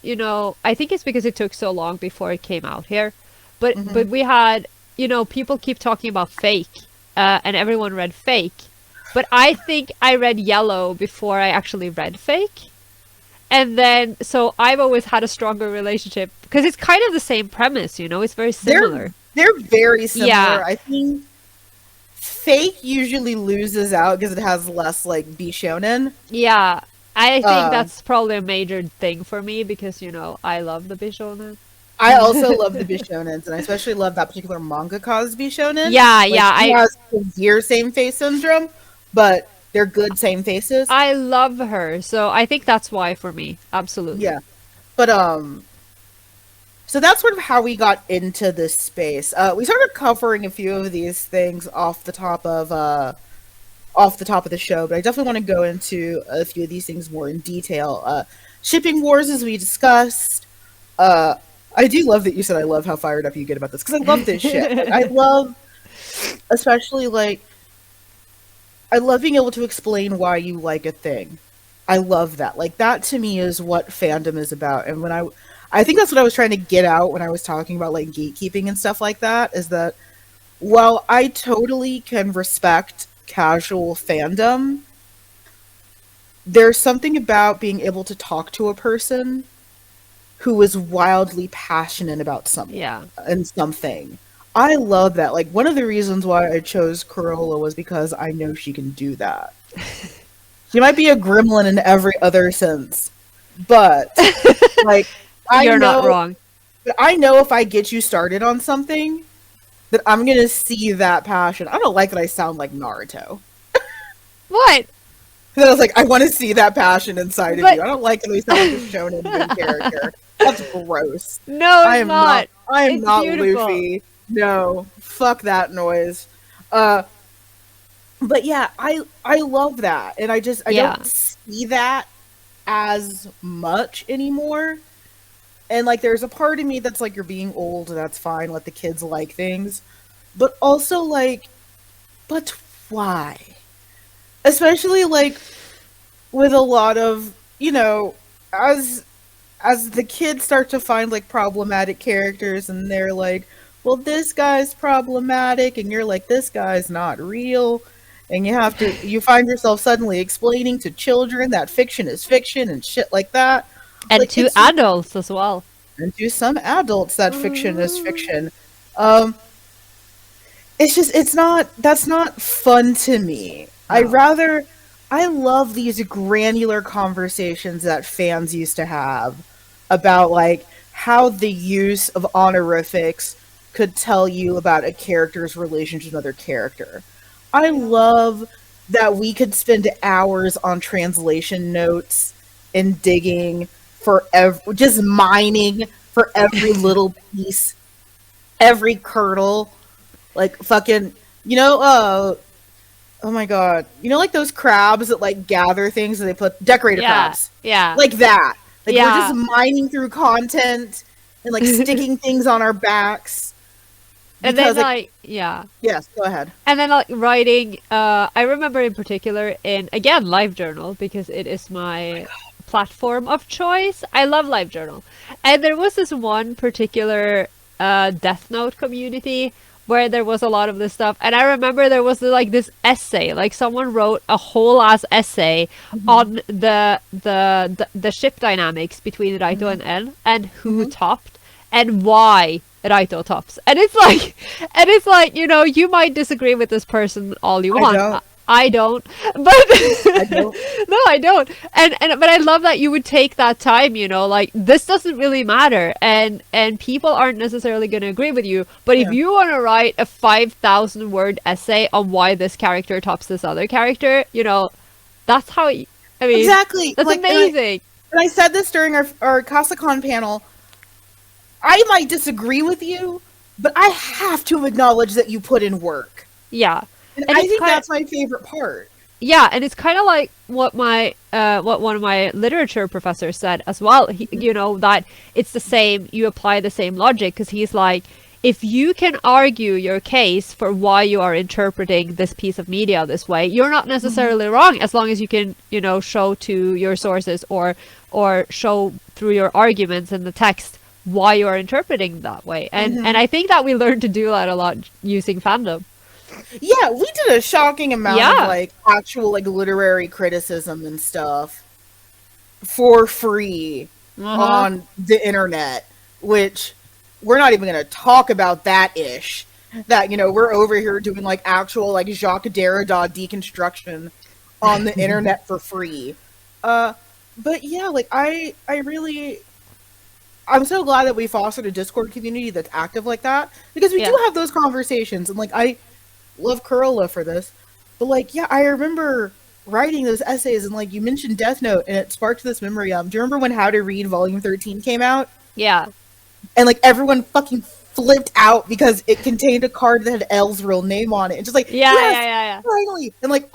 I think it's because it took so long before it came out here. But Hmm. we had, people keep talking about Fake, and everyone read Fake. But I think I read Yellow before I actually read Fake. And then, so I've always had a stronger relationship because it's kind of the same premise, it's very They're similar. they're very Yeah, similar. I think Fake usually loses out because it has less like Bishonen. yeah. I think Um that's probably a major thing for me because, I love the Bishonen. I also love the Bishonens, and I especially love that particular mangaka's Bishonen. Yeah, Like yeah. she has severe same face syndrome, but they're good same faces. I love her, so I think that's why for me. Absolutely. Yeah. But so that's sort of how we got into this space. We started covering a few of these things off the top of the show, but I definitely want to go into a few of these things more in detail. Shipping wars, as we discussed. Uh, I do love that you said I love how fired up you get about this because I love this shit. Like, I love, especially like, I love being able to explain why you like a thing. I love that. Like that to me is what fandom is about. And I think that's what I was trying to get out when I was talking about like gatekeeping and stuff like that. Is that while I totally can respect casual fandom, there's something about being able to talk to a person who is wildly passionate about Yeah. something. I love that. Like one of the reasons why I chose Corolla was because I know she can do that. She might be a gremlin in every other sense, but like I You're not know, wrong. but I know if I get you started on something, that I'm gonna see that passion. I don't like that I sound like Naruto. What? Because I was like, I want to see that passion inside of But you. I don't like that we sound like a shonen main character. That's gross. no, I it's am not. not. I am It's not beautiful. Luffy. No, fuck that noise. Uh, but yeah, I love that, and I Yeah. don't see that as much anymore. And like, there's a part of me that's like, you're being old, and that's fine. Let the kids like things, but also like, but why? Especially like with a lot of as the kids start to find like problematic characters, and they're like, well, this guy's problematic, and you're like, this guy's not real, and you find yourself suddenly explaining to children that fiction is fiction and shit like that. And Like to it's adults as well. and to some adults that fiction is fiction. Um it's just it's not that's not fun to me. No. I love these granular conversations that fans used to have about like how the use of honorifics could tell you about a character's relationship with another character. I love that we could spend hours on translation notes and digging for just mining for every little piece, every kernel, like fucking, oh my god, like those crabs that like gather things and they put decorator crabs, like that. Like we're just mining through content and like sticking things on our backs. And then like, yeah. Yes, go ahead. And then like writing, I remember in particular in, again, LiveJournal, because it is my platform of choice. I love LiveJournal. And there was this one particular Death Note community where there was a lot of this stuff. And I remember there was like this essay, like someone wrote a whole ass essay on the ship dynamics between Raito and En, and who topped and why Raito tops. And it's like, you might disagree with this person all you want. I don't. But I don't. No, I don't. But I love that you would take that time, like this doesn't really matter, and people aren't necessarily going to agree with you. But if you want to write a 5,000 word essay on why this character tops this other character, that's how. Exactly. That's like, amazing. And I said this during our Kasacon panel. I might disagree with you, but I have to acknowledge that you put in work. Yeah. And I think that's my favorite part. Yeah, and it's kind of like what what one of my literature professors said as well. That it's the same. You apply the same logic, because he's like, if you can argue your case for why you are interpreting this piece of media this way, you're not necessarily wrong, as long as you can, show to your sources or show through your arguments in the text why you are interpreting that way. And I think that we learned to do that a lot using fandom. Yeah, we did a shocking amount of like actual like literary criticism and stuff for free on the internet, which we're not even going to talk about that ish. That, we're over here doing like actual like Jacques Derrida deconstruction on the internet for free. But yeah, like I'm so glad that we fostered a Discord community that's active like that, because we do have those conversations, and like I love Carola for this, but like I remember writing those essays, and like you mentioned Death Note, and it sparked this memory. Do you remember when How to Read Volume 13 came out? Yeah. And like everyone fucking flipped out because it contained a card that had Elle's real name on it, and just like yeah, finally. And like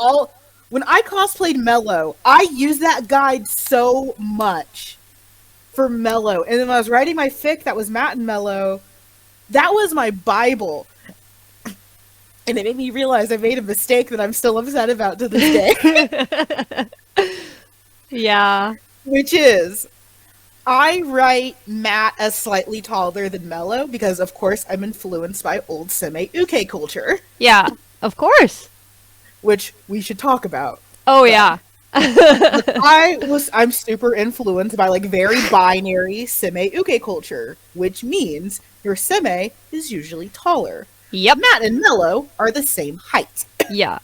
when I cosplayed Mello, I used that guide so much for Mello, and then when I was writing my fic that was Matt and Mello, that was my Bible. And it made me realize I made a mistake that I'm still upset about to this day. Yeah. Which is, I write Matt as slightly taller than Mello because, of course, I'm influenced by old Seme Uke culture. Yeah, of course. Which we should talk about. Oh, yeah. I'm super influenced by, like, very binary Seme Uke culture, which means your Seme is usually taller. Yep. Matt and Mello are the same height. Yeah.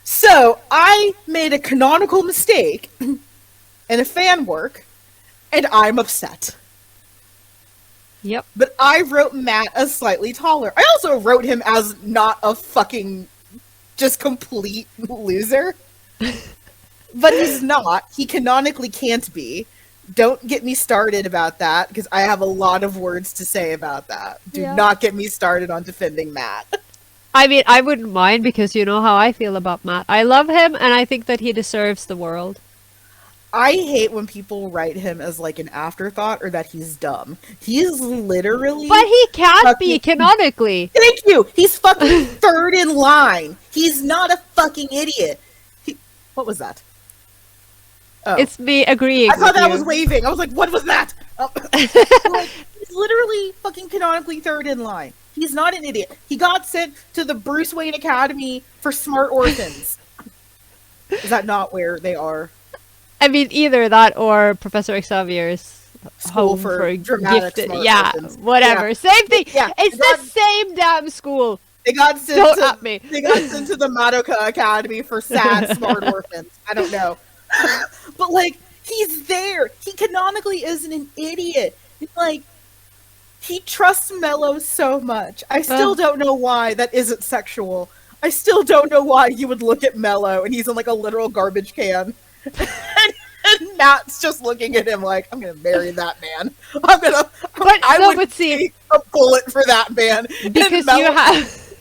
So, I made a canonical mistake in a fan work, and I'm upset. Yep. But I wrote Matt as slightly taller. I also wrote him as not a fucking just complete loser. But he's not. He canonically can't be. Don't get me started about that, because I have a lot of words to say about that. Do not get me started on defending Matt. I mean, I wouldn't mind, because you know how I feel about Matt. I love him, and I think that he deserves the world. I hate when people write him as, like, an afterthought, or that he's dumb. He's literally... But he can't be, canonically. Thank you! He's fucking third in line. He's not a fucking idiot. What was that? Oh. It's me agreeing. I thought that was waving. I was like, what was that? Like, he's literally fucking canonically third in line. He's not an idiot. He got sent to the Bruce Wayne Academy for smart orphans. Is that not where they are? I mean, either that or Professor Xavier's school for dramatic gifted. Smart Yeah, orphans. whatever. Yeah. Same thing. Yeah. It's the same damn school. They got sent Don't to at me. They got sent to the Madoka Academy for sad smart orphans. I don't know. But like, he's there. He canonically isn't an idiot. Like, he trusts Mello so much. I still don't know why that isn't sexual. I still don't know why you would look at Mello and he's in like a literal garbage can. And Matt's just looking at him like, I'm gonna marry that man. I would take a bullet for that man. Because you have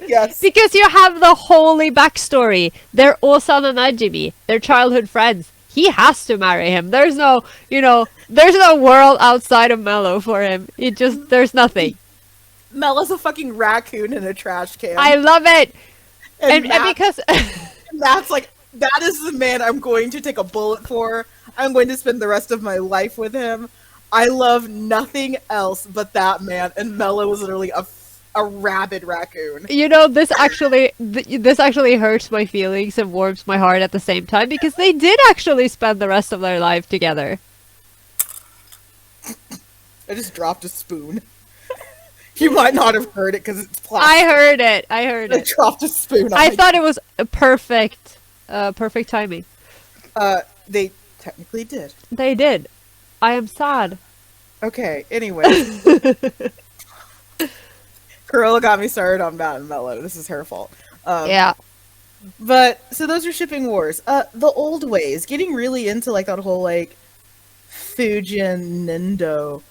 yes. Because you have the holy backstory. They're Osan and AichiYume. They're childhood friends. He has to marry him. There's no, there's no world outside of Mello for him. There's nothing. Mello's a fucking raccoon in a trash can. I love it. And because Matt's like, that is the man I'm going to take a bullet for. I'm going to spend the rest of my life with him. I love nothing else but that man. And Mello was literally a rabid raccoon. This actually hurts my feelings and warms my heart at the same time because they did actually spend the rest of their life together. I just dropped a spoon. You might not have heard it because it's plastic. I heard it. I dropped a spoon. I thought it was a perfect timing. They technically did. They did. I am sad. Okay, anyway. Carola got me started on Matt and Mello. This is her fault. Yeah. But, so those are shipping wars. The old ways. Getting really into, like, that whole, like, Fujin Nindo.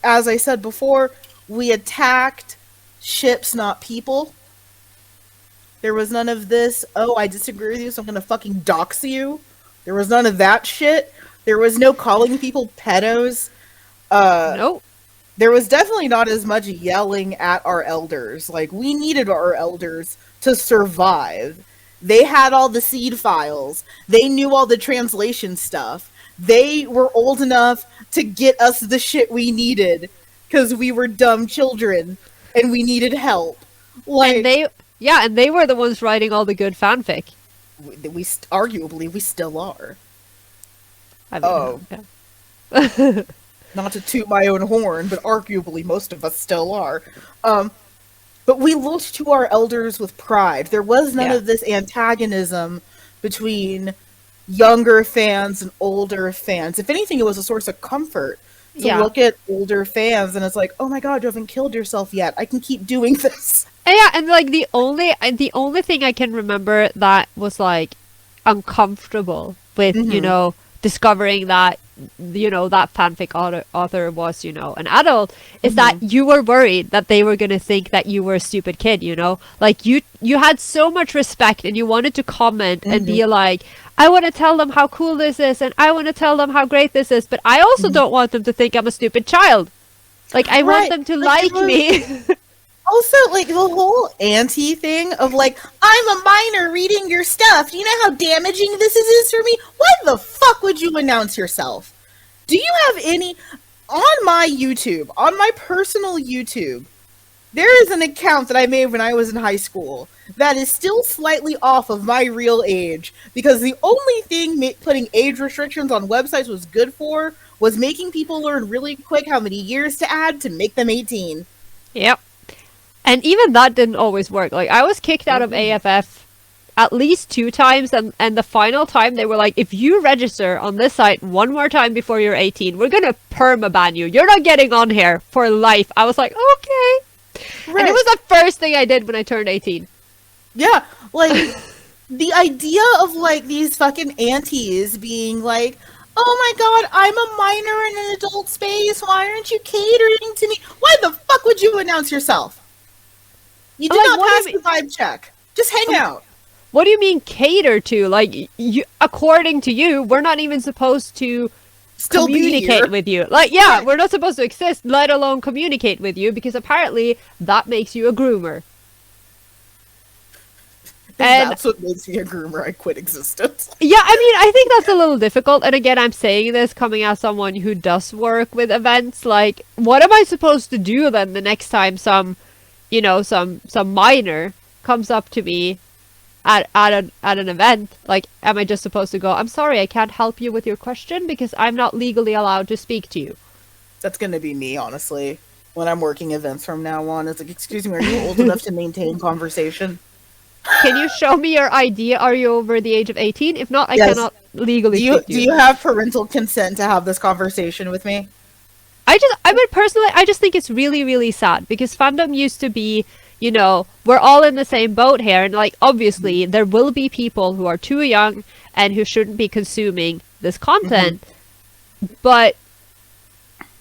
As I said before, we attacked ships, not people. There was none of this, oh, I disagree with you, so I'm gonna fucking dox you. There was none of that shit. There was no calling people pedos. Nope. There was definitely not as much yelling at our elders. Like, we needed our elders to survive. They had all the seed files. They knew all the translation stuff. They were old enough to get us the shit we needed because we were dumb children and we needed help. Like, and they were the ones writing all the good fanfic. Arguably, we still are. I mean, yeah. Not to toot my own horn, but arguably most of us still are. But we looked to our elders with pride. There was none of this antagonism between younger fans and older fans. If anything, it was a source of comfort to look at older fans and it's like, oh my god, you haven't killed yourself yet. I can keep doing this. Yeah, and like the only thing I can remember that was like uncomfortable with, discovering that that fanfic author was, an adult, is that you were worried that they were going to think that you were a stupid kid, Like, you had so much respect and you wanted to comment and be like, I want to tell them how cool this is and I want to tell them how great this is, but I also don't want them to think I'm a stupid child. Like, I want them to like me. Also, like, the whole auntie thing of, like, I'm a minor reading your stuff. Do you know how damaging this is for me? Why the fuck would you announce yourself? Do you have any... On my YouTube, on my personal YouTube, there is an account that I made when I was in high school that is still slightly off of my real age, because the only thing putting age restrictions on websites was good for was making people learn really quick how many years to add to make them 18. Yep. And even that didn't always work. Like, I was kicked out of AFF at least 2 times, and the final time they were like, if you register on this site one more time before you're 18, we're gonna permaban you. You're not getting on here for life. I was like, okay. Right. And it was the first thing I did when I turned 18. Yeah, like, the idea of, like, these fucking aunties being like, oh my god, I'm a minor in an adult space, why aren't you catering to me? Why the fuck would you announce yourself? You did not pass the vibe check. Just hang out. What do you mean cater to? Like, according to you, we're not even supposed to still communicate with you. Like, yeah, we're not supposed to exist, let alone communicate with you, because apparently that makes you a groomer. And that's what makes me a groomer. I quit existence. Yeah, I mean, I think that's a little difficult. And again, I'm saying this coming as someone who does work with events. Like, what am I supposed to do then the next time some minor comes up to me at an event? Like, am I just supposed to go, I'm sorry, I can't help you with your question because I'm not legally allowed to speak to you? That's gonna be me, honestly. When I'm working events from now on, it's like, excuse me, are you old enough to maintain conversation? Can you show me your ID? Are you over the age of 18? If not, I cannot legally speak to you. Do you have parental consent to have this conversation with me? I mean, personally, I just think it's really, really sad because fandom used to be, we're all in the same boat here. And like, obviously, there will be people who are too young and who shouldn't be consuming this content. But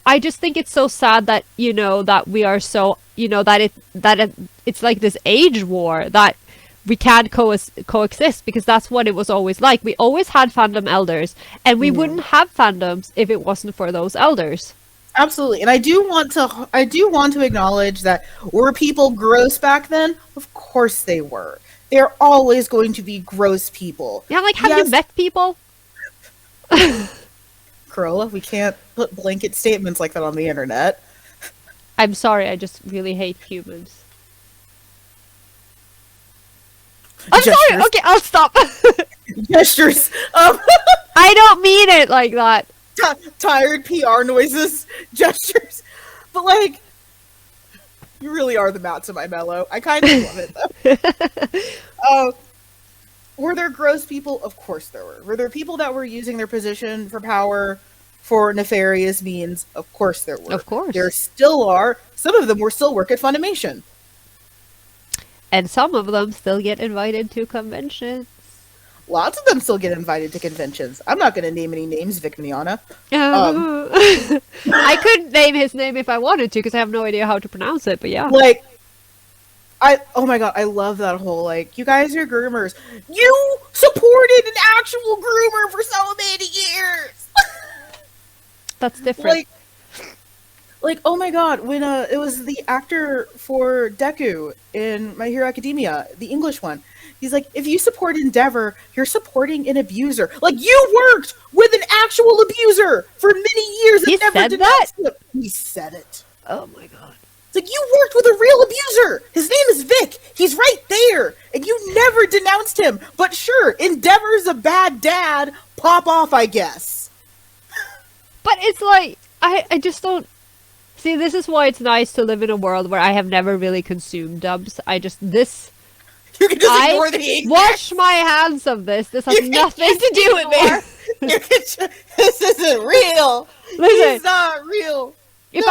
I just think it's so sad that, that we are so, it's like this age war that we can't coexist, because that's what it was always like. We always had fandom elders, and we wouldn't have fandoms if it wasn't for those elders. Absolutely. And I do want to acknowledge that were people gross back then? Of course they were. They're always going to be gross people. Yeah, like, have you met people? Carola, we can't put blanket statements like that on the internet. I'm sorry, I just really hate humans. I'm sorry. Okay, I'll stop. Gestures. I don't mean it like that. Tired PR noises, gestures. But like, you really are the Matt to my mellow. I kind of love it though. Were there gross people? Of course there were. Were there people that were using their position for power for nefarious means? Of course there were. Of course. There still are. Some of them will still work at Funimation. And some of them still get invited to conventions. Lots of them still get invited to conventions. I'm not going to name any names, Vic Miana. I could name his name if I wanted to, because I have no idea how to pronounce it, but yeah. Like, oh my god, I love that whole, like, you guys are groomers. You supported an actual groomer for so many years! That's different. Like, oh my god, when it was the actor for Deku in My Hero Academia, the English one, he's like, if you support Endeavor, you're supporting an abuser. Like, you worked with an actual abuser for many years. He said that? He said it. Oh my god. It's like, you worked with a real abuser. His name is Vic. He's right there. And you never denounced him. But sure, Endeavor's a bad dad. Pop off, I guess. But it's like, I just don't... See, this is why it's nice to live in a world where I have never really consumed dubs. You can just ignore the wash my hands of this. This has nothing to do with me. This isn't real. Listen, it's not real. If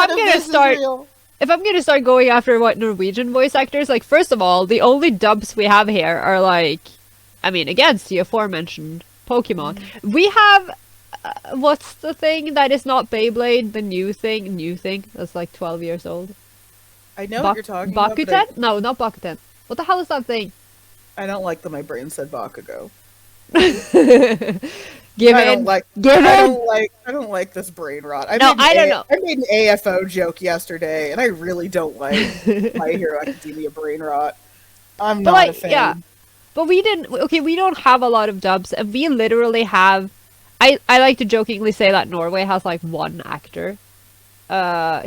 I'm gonna start going after what Norwegian voice actors, like, first of all, the only dubs we have here are like, I mean, against the aforementioned Pokemon. We have what's the thing that is not Beyblade? The new thing that's like 12 years old. I know what you're talking Bakuten? about. But No, not Bakuten. What the hell is that thing? I don't like that my brain said Bakugo. I don't like this brain rot. I don't know. I made an AFO joke yesterday, and I really don't like My Hero Academia brain rot. I'm not a fan. Yeah, but we don't have a lot of dubs, and we literally have. I like to jokingly say that Norway has like one actor.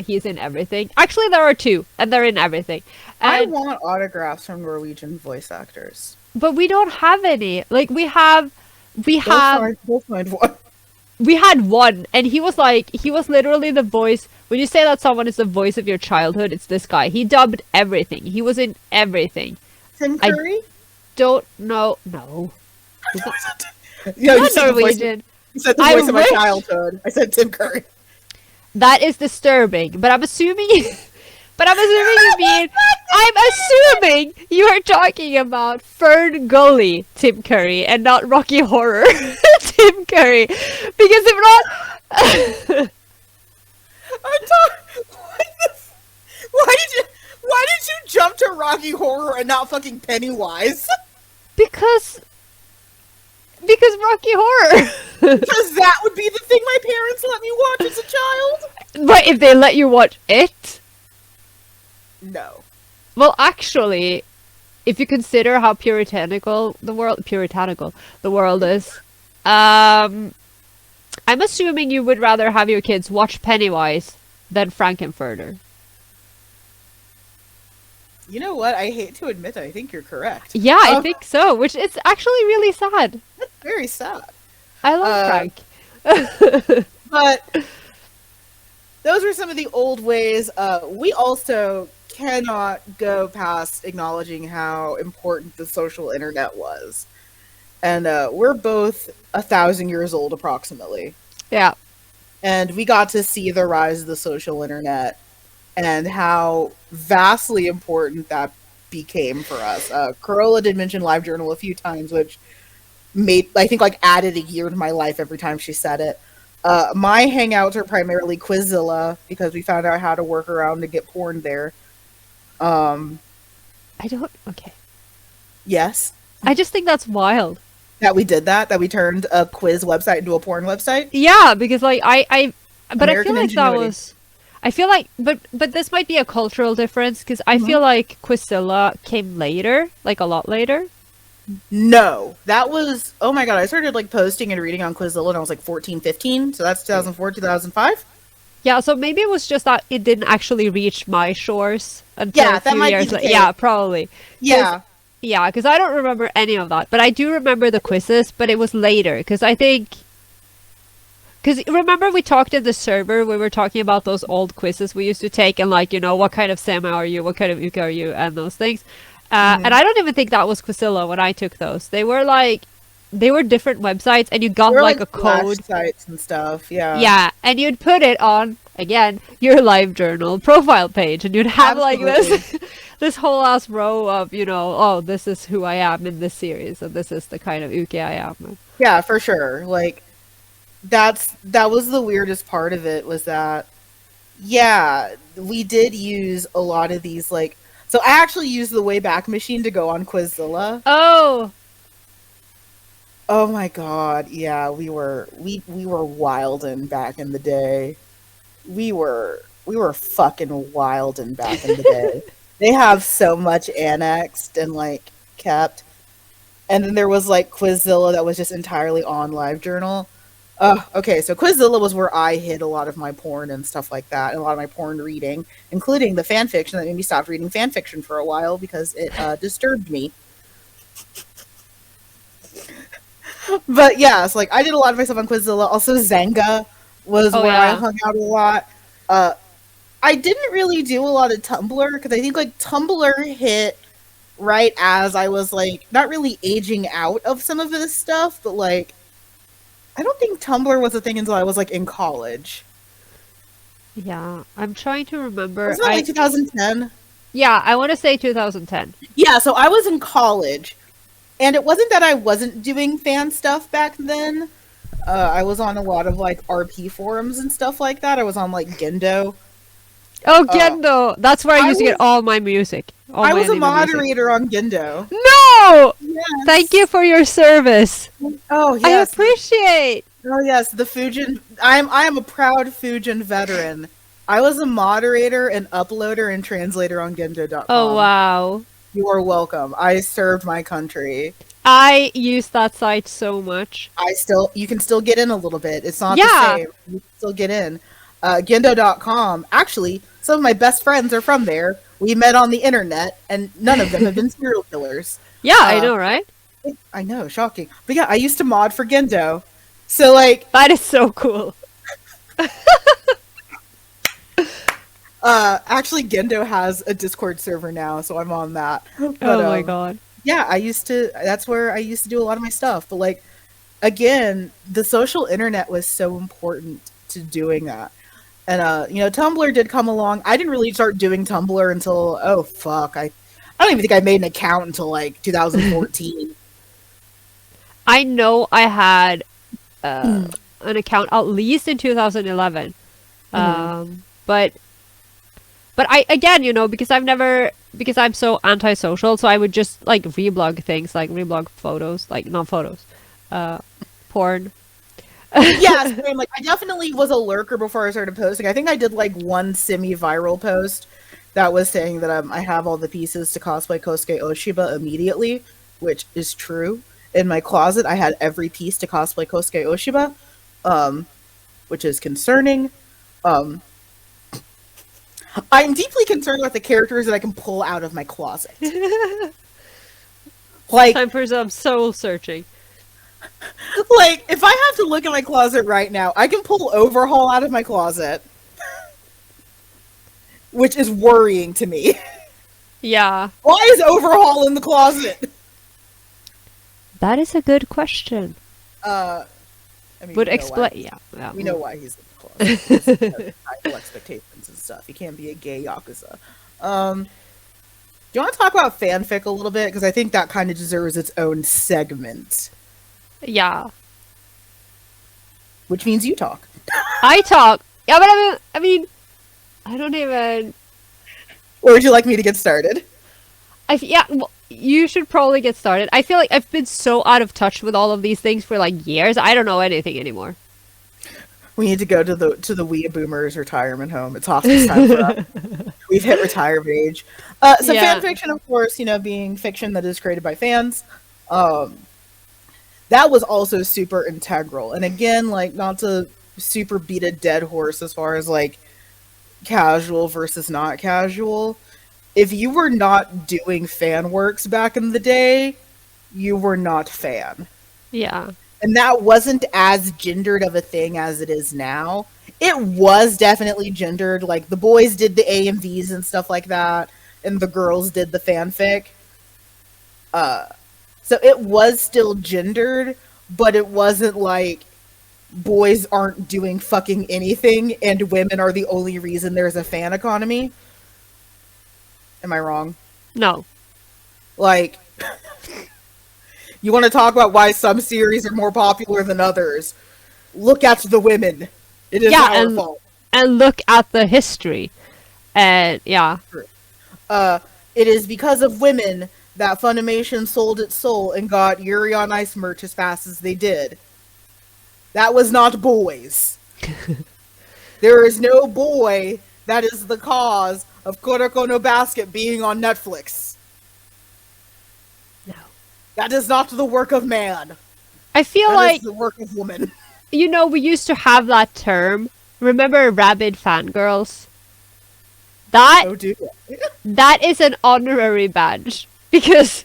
He's in everything. Actually, there are two, and they're in everything. And I want autographs from Norwegian voice actors, but we don't have any. Like we'll find one. We had one, and he was literally the voice. When you say that someone is the voice of your childhood, it's this guy. He dubbed everything. He was in everything. Tim Curry? I don't know. No. Yeah, not Norwegian. You said the voice of my childhood. I said Tim Curry. That is disturbing, but I'm assuming you mean. I'm assuming you are talking about Fern Gully Tim Curry and not Rocky Horror Tim Curry, because if not, why did you jump to Rocky Horror and not fucking Pennywise? Because Rocky Horror. Because that would be the thing my parents let me watch as a child. But if they let you watch it? No. Well, actually, if you consider how puritanical the world is, I'm assuming you would rather have your kids watch Pennywise than Frankenfurter. You know what? I hate to admit I think you're correct. Yeah, I think so, which is actually really sad. That's very sad. I love Frank. But those were some of the old ways. We also cannot go past acknowledging how important the social internet was. And we're both 1,000 years old approximately. Yeah. and we got to see the rise of the social internet and how vastly important that became for us. Carola did mention LiveJournal a few times, which made, I think, like added a year to my life every time she said it. My hangouts are primarily Quizilla because we found out how to work around to get porn there. Okay. Yes. I just think that's wild. That we did that we turned a quiz website into a porn website. Yeah, because like but American I feel like that ingenuity. was, I feel like, but this might be a cultural difference because I feel like Quizilla came later, like a lot later. No, that was, oh my god, I started like posting and reading on Quizilla when I was like 14, 15, so that's 2004, 2005. Yeah, so maybe it was just that it didn't actually reach my shores until Yeah, a that few might be years the later. case. Yeah, probably. Yeah. Yeah, because I don't remember any of that, but I do remember the quizzes, but it was later, because I think... Because remember we talked in the server, we were talking about those old quizzes we used to take, and like, you know, what kind of Sama are you, what kind of Uka are you, and those things. And I don't even think that was Quizilla when I took those. They were like... They were different websites, and you got We're like a flash code. sites and stuff, yeah. Yeah, and you'd put it on, again, your LiveJournal profile page, and you'd have like this this whole ass row of, you know, oh, this is who I am in this series, and this is the kind of uke I am. Yeah, for sure. Like, that was the weirdest part of it, was that, yeah, we did use a lot of these, like, so I actually used the Wayback Machine to go on Quizilla. Oh! Oh my god, yeah, we were wildin' back in the day. We were fucking wildin' back in the day. They have so much annexed and like kept. And then there was like Quizilla that was just entirely on LiveJournal. Okay, so Quizilla was where I hid a lot of my porn and stuff like that, and a lot of my porn reading, including the fan fiction that made me stop reading fan fiction for a while because it disturbed me. But yeah, so like I did a lot of my stuff on Quizilla. Also, Zanga was where I hung out a lot. I didn't really do a lot of Tumblr because I think like Tumblr hit right as I was like not really aging out of some of this stuff, but like I don't think Tumblr was a thing until I was like in college. Yeah, I'm trying to remember. Was that like 2010? Yeah, I want to say 2010. Yeah, so I was in college. And it wasn't that I wasn't doing fan stuff back then. I was on a lot of like RP forums and stuff like that. I was on like Gendo. Oh, Gendo! That's where I used to get all my music. I was a moderator on Gendo. No! Yes. Thank you for your service. Oh yes. I appreciate. Oh yes, the Fujin. I am a proud Fujin veteran. I was a moderator and uploader and translator on Gendo.com. Oh wow. You are welcome. I served my country. I use that site so much. You can still get in a little bit. It's not the same. You can still get in. Gendo.com. Actually, some of my best friends are from there. We met on the internet, and none of them have been serial killers. Yeah, I know, right? I know, shocking. But yeah, I used to mod for Gendo. So, like... That is so cool. Actually, Gendo has a Discord server now, so I'm on that. But, oh my god. Yeah, that's where I used to do a lot of my stuff. But, like, again, the social internet was so important to doing that. And, you know, Tumblr did come along. I didn't really start doing Tumblr until, oh, fuck. I don't even think I made an account until, like, 2014. I know I had an account at least in 2011. But I, again, you know, because I'm so antisocial, so I would just, like, reblog things, like, reblog photos, like, not photos, porn. Yeah, same. Like, I definitely was a lurker before I started posting. I think I did, like, one semi-viral post that was saying that I have all the pieces to cosplay Kosuke Oshiba immediately, which is true. In my closet, I had every piece to cosplay Kosuke Oshiba, which is concerning. I'm deeply concerned about the characters that I can pull out of my closet. Like, Time for some soul searching. Like, if I have to look at my closet right now, I can pull Overhaul out of my closet. Which is worrying to me. Yeah. Why is Overhaul in the closet? That is a good question. I mean, Would explain. Yeah. We know why he's in the closet. because you know, societal expectations and stuff. You can't be a gay yakuza. Do you want to talk about fanfic a little bit? Because I think that kind of deserves its own segment. Yeah. Which means you talk. I talk. Yeah, but I mean, I don't even. Or would you like me to get started? Yeah, well, you should probably get started. I feel like I've been so out of touch with all of these things for like years. I don't know anything anymore. We need to go to the Wee Boomers retirement home. It's hospice time for us. We've hit retirement age. So Yeah. fan fiction, of course, you know, being fiction that is created by fans. That was also super integral. And again, like, not to super beat a dead horse as far as like casual versus not casual. If you were not doing fan works back in the day, you were not fan. Yeah. And that wasn't as gendered of a thing as it is now. It was definitely gendered. Like, the boys did the AMVs and stuff like that, and the girls did the fanfic. So it was still gendered, but it wasn't like boys aren't doing fucking anything and women are the only reason there's a fan economy. Am I wrong? No. Like, you want to talk about why some series are more popular than others? Look at the women. It is our fault. And look at the history. And yeah. It is because of women that Funimation sold its soul and got Yuri on Ice merch as fast as they did. That was not boys. There is no boy that is the cause of Kuroko no Basket being on Netflix. No. That is not the work of man. I feel That like is the work of woman. you know, we used to have that term. Remember rabid fangirls? That Oh, dude. that is an honorary badge. Because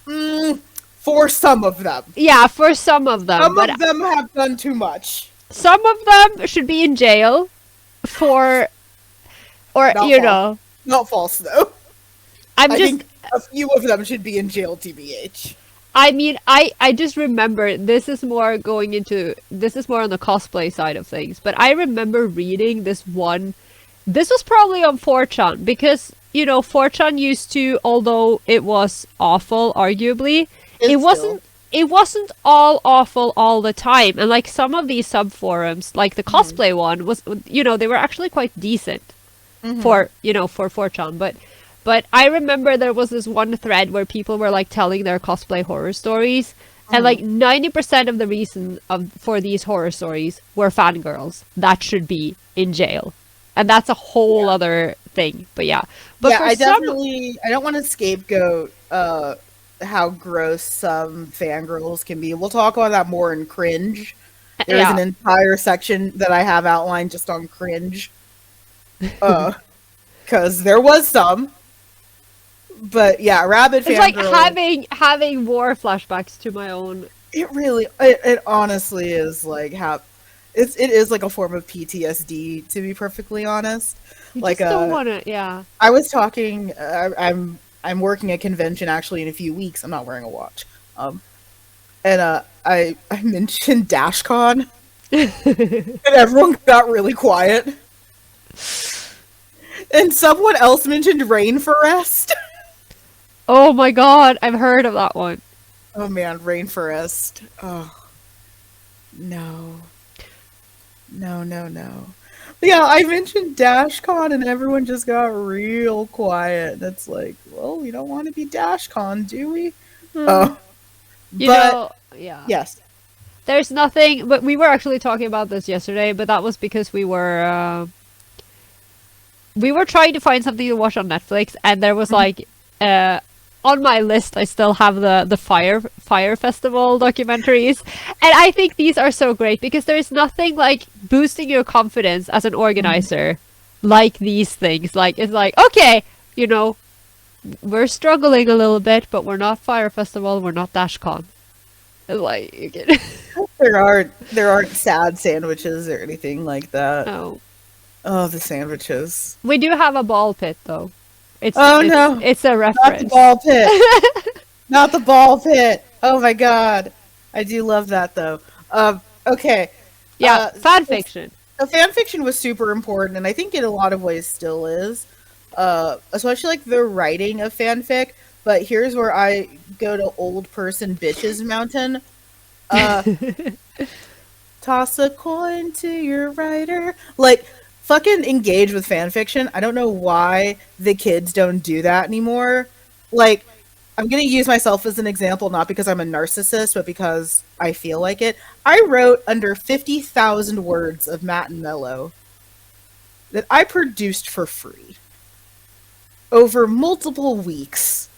For some of them. yeah, for some of them. Some but of them have done too much. some of them should be in jail for or Not you false. know. Not false, though. I'm I just think a few of them should be in jail, TBH. I mean, I just remember this is more on the cosplay side of things, but I remember reading this was probably on 4chan, because, you know, 4chan used to, although it was awful, arguably, it wasn't all awful all the time. And like some of these sub forums, like the cosplay one was, you know, they were actually quite decent for 4chan, But I remember there was this one thread where people were like telling their cosplay horror stories, and like 90% of the reason for these horror stories were fangirls that should be in jail, and that's a whole other thing. But yeah, Yeah, I don't want to scapegoat how gross some fangirls can be. We'll talk about that more in cringe. There's an entire section that I have outlined just on cringe, because there was some. But yeah, rabid It's fangirl. like having war flashbacks to my own. It honestly is like it is like a form of PTSD, to be perfecly honest. You Like just don't want to. Yeah. I was talking. I'm working a convention actually in a few weeks. I'm not wearing a watch. And I mentioned DashCon, and everyone got really quiet. And someone else mentioned Rainforest. Oh my god, I've heard of that one. Oh man, Rainforest. Oh. No. But yeah, I mentioned DashCon and everyone just got real quiet. It's like, well, we don't want to be DashCon, do we? Oh. You know, yeah. Yes. There's nothing, but we were actually talking about this yesterday, but that was because we were trying to find something to watch on Netflix, and there was like, on my list, I still have the Fire Festival documentaries, and I think these are so great because there's nothing like boosting your confidence as an organizer like these things. Like, it's like, okay, you know, we're struggling a little bit, but we're not Fire Festival, we're not DashCon. It's like, you get there aren't sad sandwiches or anything like that. no. Oh, the sandwiches. We do have a ball pit though. It's a reference. Not the ball pit. Not the ball pit. Oh my god. I do love that though. Okay. Yeah, fan fiction. The fan fiction was super important, and I think in a lot of ways still is. Especially like the writing of fanfic. But here's where I go to old person bitches mountain. Uh, Toss a coin to your writer. Like, fucking engage with fanfiction. I don't know why the kids don't do that anymore. Like, I'm gonna use myself as an example, not because I'm a narcissist, but because I feel like it. I wrote under 50,000 words of Matt and Mello that I produced for free over multiple weeks.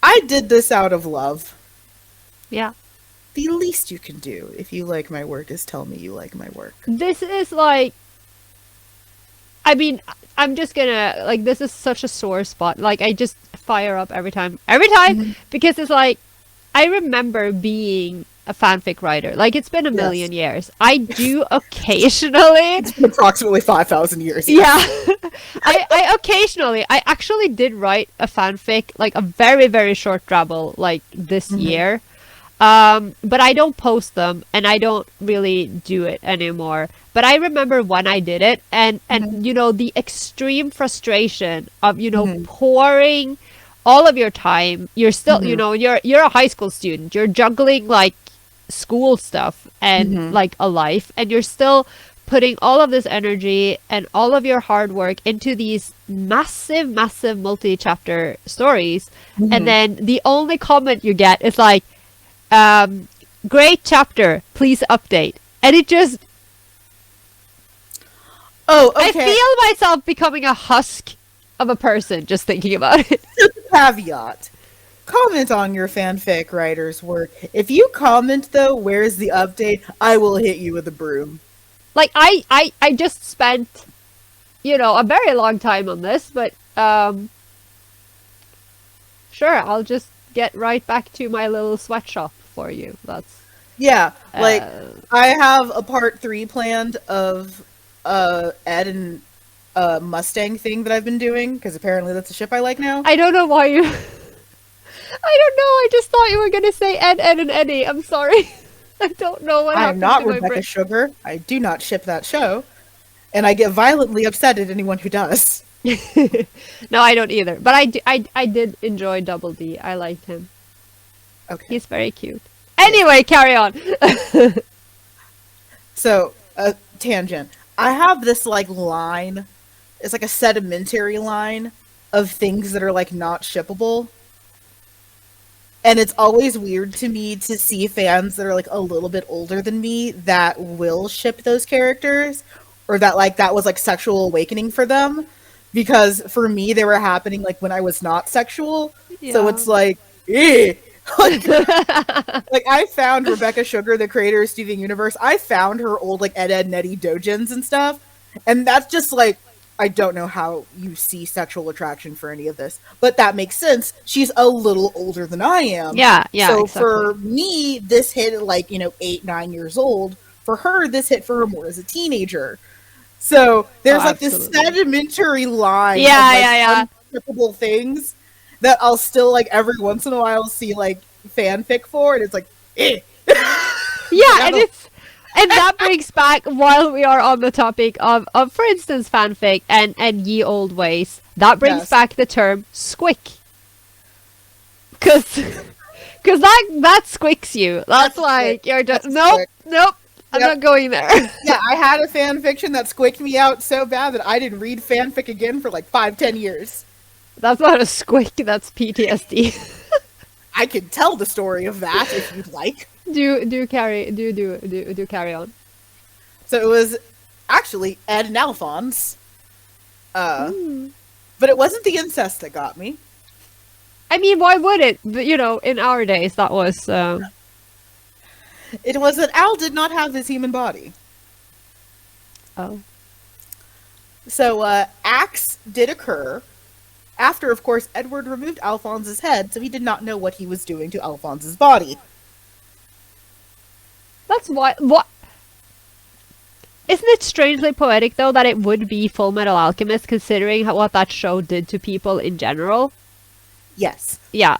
I did this out of love. Yeah. The least you can do if you like my work is tell me you like my work. This is like, I mean, I'm just gonna, like, this is such a sore spot. Like, I just fire up every time, because it's like, I remember being a fanfic writer. Like, it's been a million years. I do occasionally. It's been approximately 5,000 years. Yeah. I occasionally, I actually did write a fanfic, like a very, very short drabble, like this year. But I don't post them, and I don't really do it anymore. But I remember when I did it, and you know, the extreme frustration of, you know, pouring all of your time. You're still, you know, you're a high school student. You're juggling like school stuff and like a life, and you're still putting all of this energy and all of your hard work into these massive, massive multi-chapter stories. And then the only comment you get is like, great chapter, please update. And it just, I feel myself becoming a husk of a person just thinking about it. Caveat. Comment on your fanfic writer's work. If you comment though, where's the update? I will hit you with a broom. Like, I just spent, you know, a very long time on this, but sure, I'll just get right back to my little sweatshop for you. That's like I have a part 3 planned of Ed and Mustang thing that I've been doing, because apparently that's a ship I like now. I don't know why you I don't know, I just thought you were gonna say Ed, and Eddie. I'm sorry. I don't know what happened. I'm not to my Rebecca brain. Sugar. I do not ship that show. And I get violently upset at anyone who does. No, I don't either. But I did enjoy Double D. I liked him. Okay. He's very cute. Anyway, carry on. So, tangent. I have this like line. It's like a sedimentary line of things that are like not shippable. And it's always weird to me to see fans that are like a little bit older than me that will ship those characters, or that like that was like sexual awakening for them, because for me they were happening like when I was not sexual. Yeah. So it's like, eh. like I found Rebecca Sugar, the creator of Steven Universe. I found her old like Ed, and Eddie dojins and stuff, and that's just like, I don't know how you see sexual attraction for any of this, but that makes sense. She's a little older than I am. Yeah, So exactly. for me, this hit at like, 8, 9 years old. For her, this hit for her more as a teenager. So there's like this sedimentary line of unshippable things that I'll still like every once in a while see like fanfic for, and it's like, eh. Yeah, and that brings back, while we are on the topic of for instance, fanfic and ye old ways, that brings back the term squick. Because that squicks you. That's like, you're just, nope, I'm not going there. Yeah, I had a fan fiction that squicked me out so bad that I didn't read fanfic again for like 5-10 years. That's not a squick, that's PTSD. I can tell the story of that if you'd like. Do carry on. So it was actually Ed and Alphonse. But it wasn't the incest that got me. I mean, why would it? But, you know, in our days, that was... It was that Al did not have his human body. Oh. So, acts did occur after, of course, Edward removed Alphonse's head, so he did not know what he was doing to Alphonse's body. That's why... What? Isn't it strangely poetic, though, that it would be Full Metal Alchemist, considering what that show did to people in general? Yes. Yeah.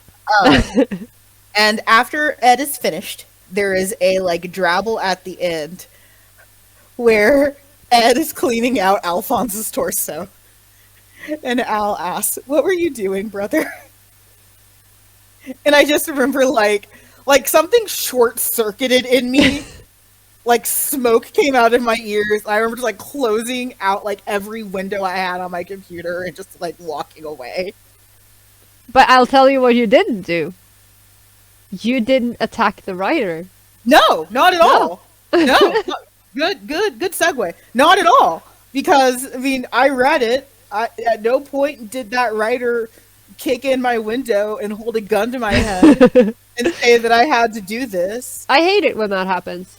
And after Ed is finished, there is a, like, drabble at the end where Ed is cleaning out Alphonse's torso. And Al asks, "What were you doing, brother?" And I just remember like something short-circuited in me. Like smoke came out of my ears. I remember just like closing out like every window I had on my computer and just like walking away. But I'll tell you what you didn't do. You didn't attack the writer. No, not at all. No. Good segue. Not at all. Because, I mean, I read it. At no point did that writer kick in my window and hold a gun to my head and say that I had to do this. I hate it when that happens.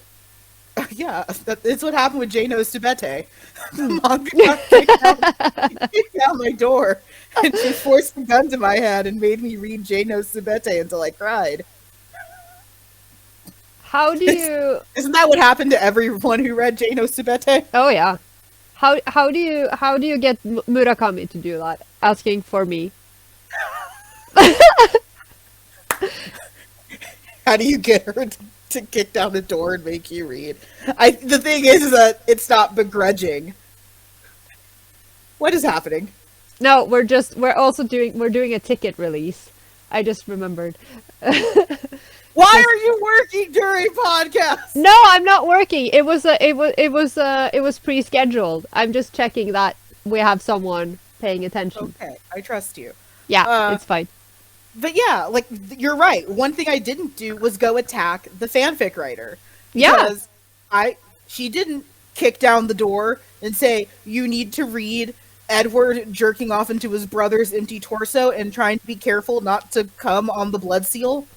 Yeah, that's what happened with Jano Subete. The manga got kicked out my door, and she forced a gun to my head and made me read Jano Subete until I cried. How do you... Isn't that what happened to everyone who read Jano Subete? Oh yeah. How do you get Murakami to do that? Asking for me. How do you get her to kick down the door and make you read? The thing is that it's not begrudging. What is happening? No, we're doing a ticket release. I just remembered. Why are you working during podcasts? No, I'm not working. It was pre-scheduled. I'm just checking that we have someone paying attention. Okay, I trust you. Yeah, it's fine. But yeah, like you're right. One thing I didn't do was go attack the fanfic writer. Yeah. Because she didn't kick down the door and say, "You need to read Edward jerking off into his brother's empty torso and trying to be careful not to come on the blood seal."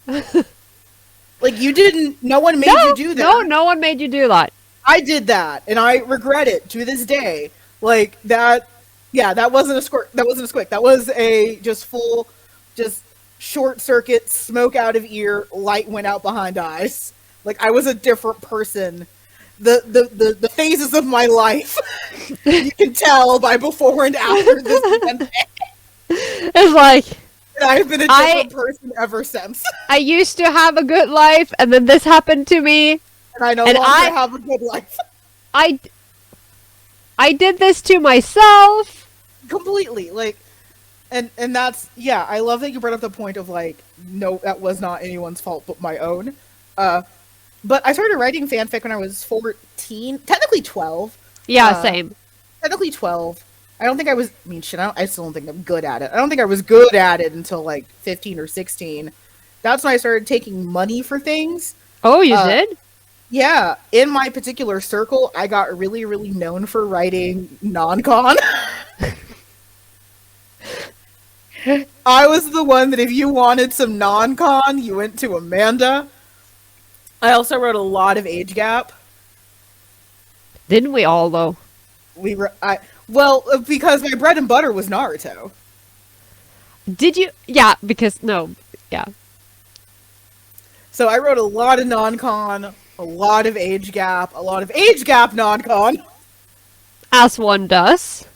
Like you didn't. No one made you do that. No one made you do that. I did that, and I regret it to this day. Like that. Yeah, that wasn't a squirt. That wasn't a squick. That was a just short circuit, smoke out of ear, light went out behind eyes. Like I was a different person. The phases of my life you can tell by before and after this event. It's like I've been a different person ever since. I used to have a good life, and then this happened to me, and I no longer have a good life. I did this to myself. Completely, like, and that's, yeah, I love that you brought up the point of, like, no, that was not anyone's fault but my own. But I started writing fanfic when I was 14, technically 12. Yeah, same. Technically 12. I don't think I was, I mean, shit, I still don't think I'm good at it. I don't think I was good at it until, like, 15 or 16. That's when I started taking money for things. Oh, you did? Yeah, in my particular circle, I got really, really known for writing non-con. I was the one that if you wanted some non-con, you went to Amanda. I also wrote a lot of age gap. Didn't we all, though? Well, because my bread and butter was Naruto. Did you? Yeah, because, no, yeah. So I wrote a lot of non-con, a lot of age gap non-con. As one does.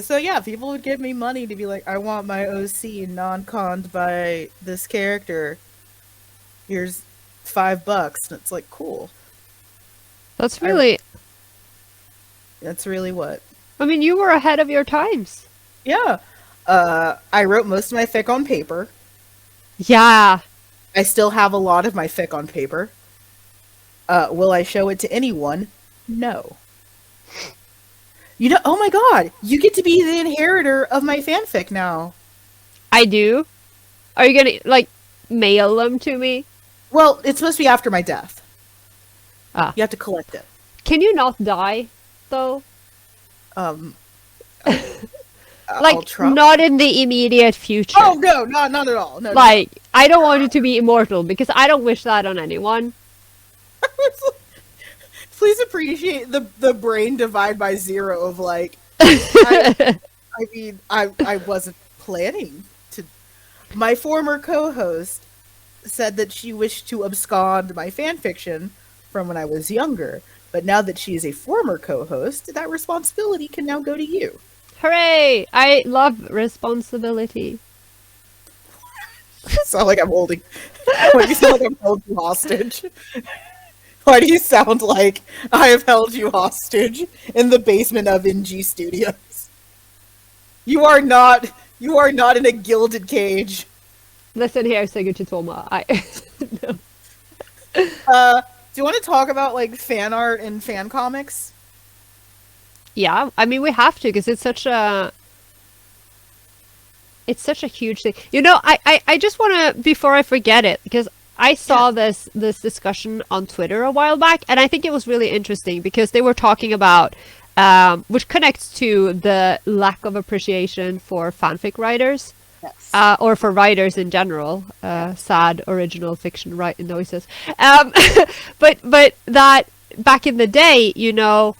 So yeah, people would give me money to be like, I want my OC non-conned by this character. Here's $5. And it's like, cool. That's really... That's really what? I mean, you were ahead of your times. Yeah. I wrote most of my fic on paper. Yeah. I still have a lot of my fic on paper. Will I show it to anyone? No. You know, oh my god, you get to be the inheritor of my fanfic now. I do? Are you gonna, like, mail them to me? Well, it's supposed to be after my death. Ah. You have to collect it. Can you not die, though? Like, not in the immediate future. Oh, no, not at all. No, like, no. I don't want you to be immortal, because I don't wish that on anyone. Please appreciate the brain divide by zero of, like, I mean, I wasn't planning to... My former co-host said that she wished to abscond my fanfiction from when I was younger, but now that she is a former co-host, that responsibility can now go to you. Hooray! I love responsibility. It's not like I'm holding... you sound like I'm holding you hostage. Why do you sound like I have held you hostage in the basement of NG Studios? You are not in a gilded cage. Listen here, Seguchitoma. No. Do you want to talk about like fan art and fan comics? Yeah, I mean we have to because it's such a huge thing. You know, I just want to, before I forget it, because I saw this discussion on Twitter a while back, and I think it was really interesting because they were talking about, which connects to the lack of appreciation for fanfic writers, Yes. or for writers in general. Sad original fiction noises. But that back in the day, you know,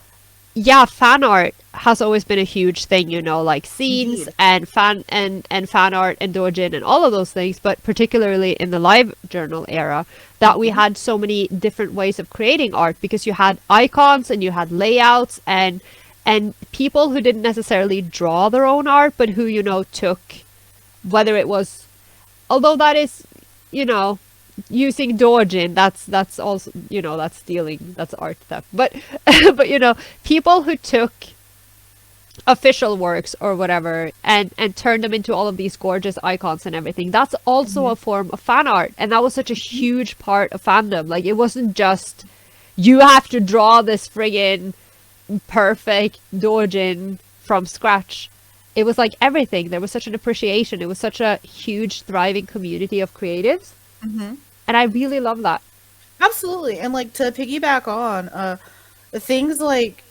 yeah, fan art has always been a huge thing, you know, like scenes Indeed. and fan art and doujin and all of those things, but particularly in the live journal era, that we had so many different ways of creating art because you had icons and you had layouts and people who didn't necessarily draw their own art, but who, you know, took, whether it was, although that is, you know, using doujin, that's also, you know, that's stealing, that's art theft, but but you know, people who took official works or whatever and turned them into all of these gorgeous icons and everything, that's also a form of fan art, and that was such a huge part of fandom. Like, it wasn't just you have to draw this friggin' perfect doujin from scratch. It was like everything. There was such an appreciation. It was such a huge thriving community of creatives. And I really love that. Absolutely. And like to piggyback on things like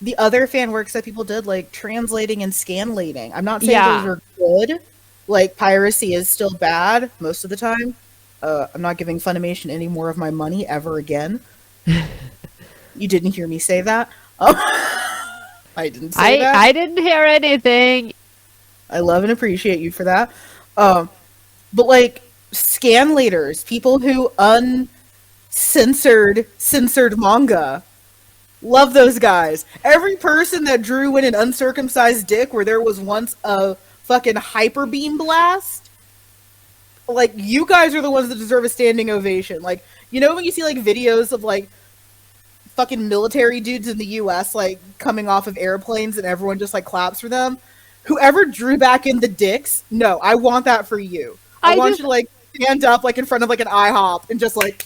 the other fan works that people did, like translating and scanlating. I'm not saying Yeah. those are good. Like piracy is still bad most of the time. I'm not giving Funimation any more of my money ever again. You didn't hear me say that. I didn't say that. I didn't hear anything. I love and appreciate you for that. But like scanlators, people who censored manga. Love those guys. Every person that drew in an uncircumcised dick where there was once a fucking hyper beam blast, like, you guys are the ones that deserve a standing ovation. Like, you know when you see like videos of like fucking military dudes in the US like coming off of airplanes and everyone just like claps for them? Whoever drew back in the dicks, no, I want that for you. I want you to like stand up like in front of like an IHOP and just like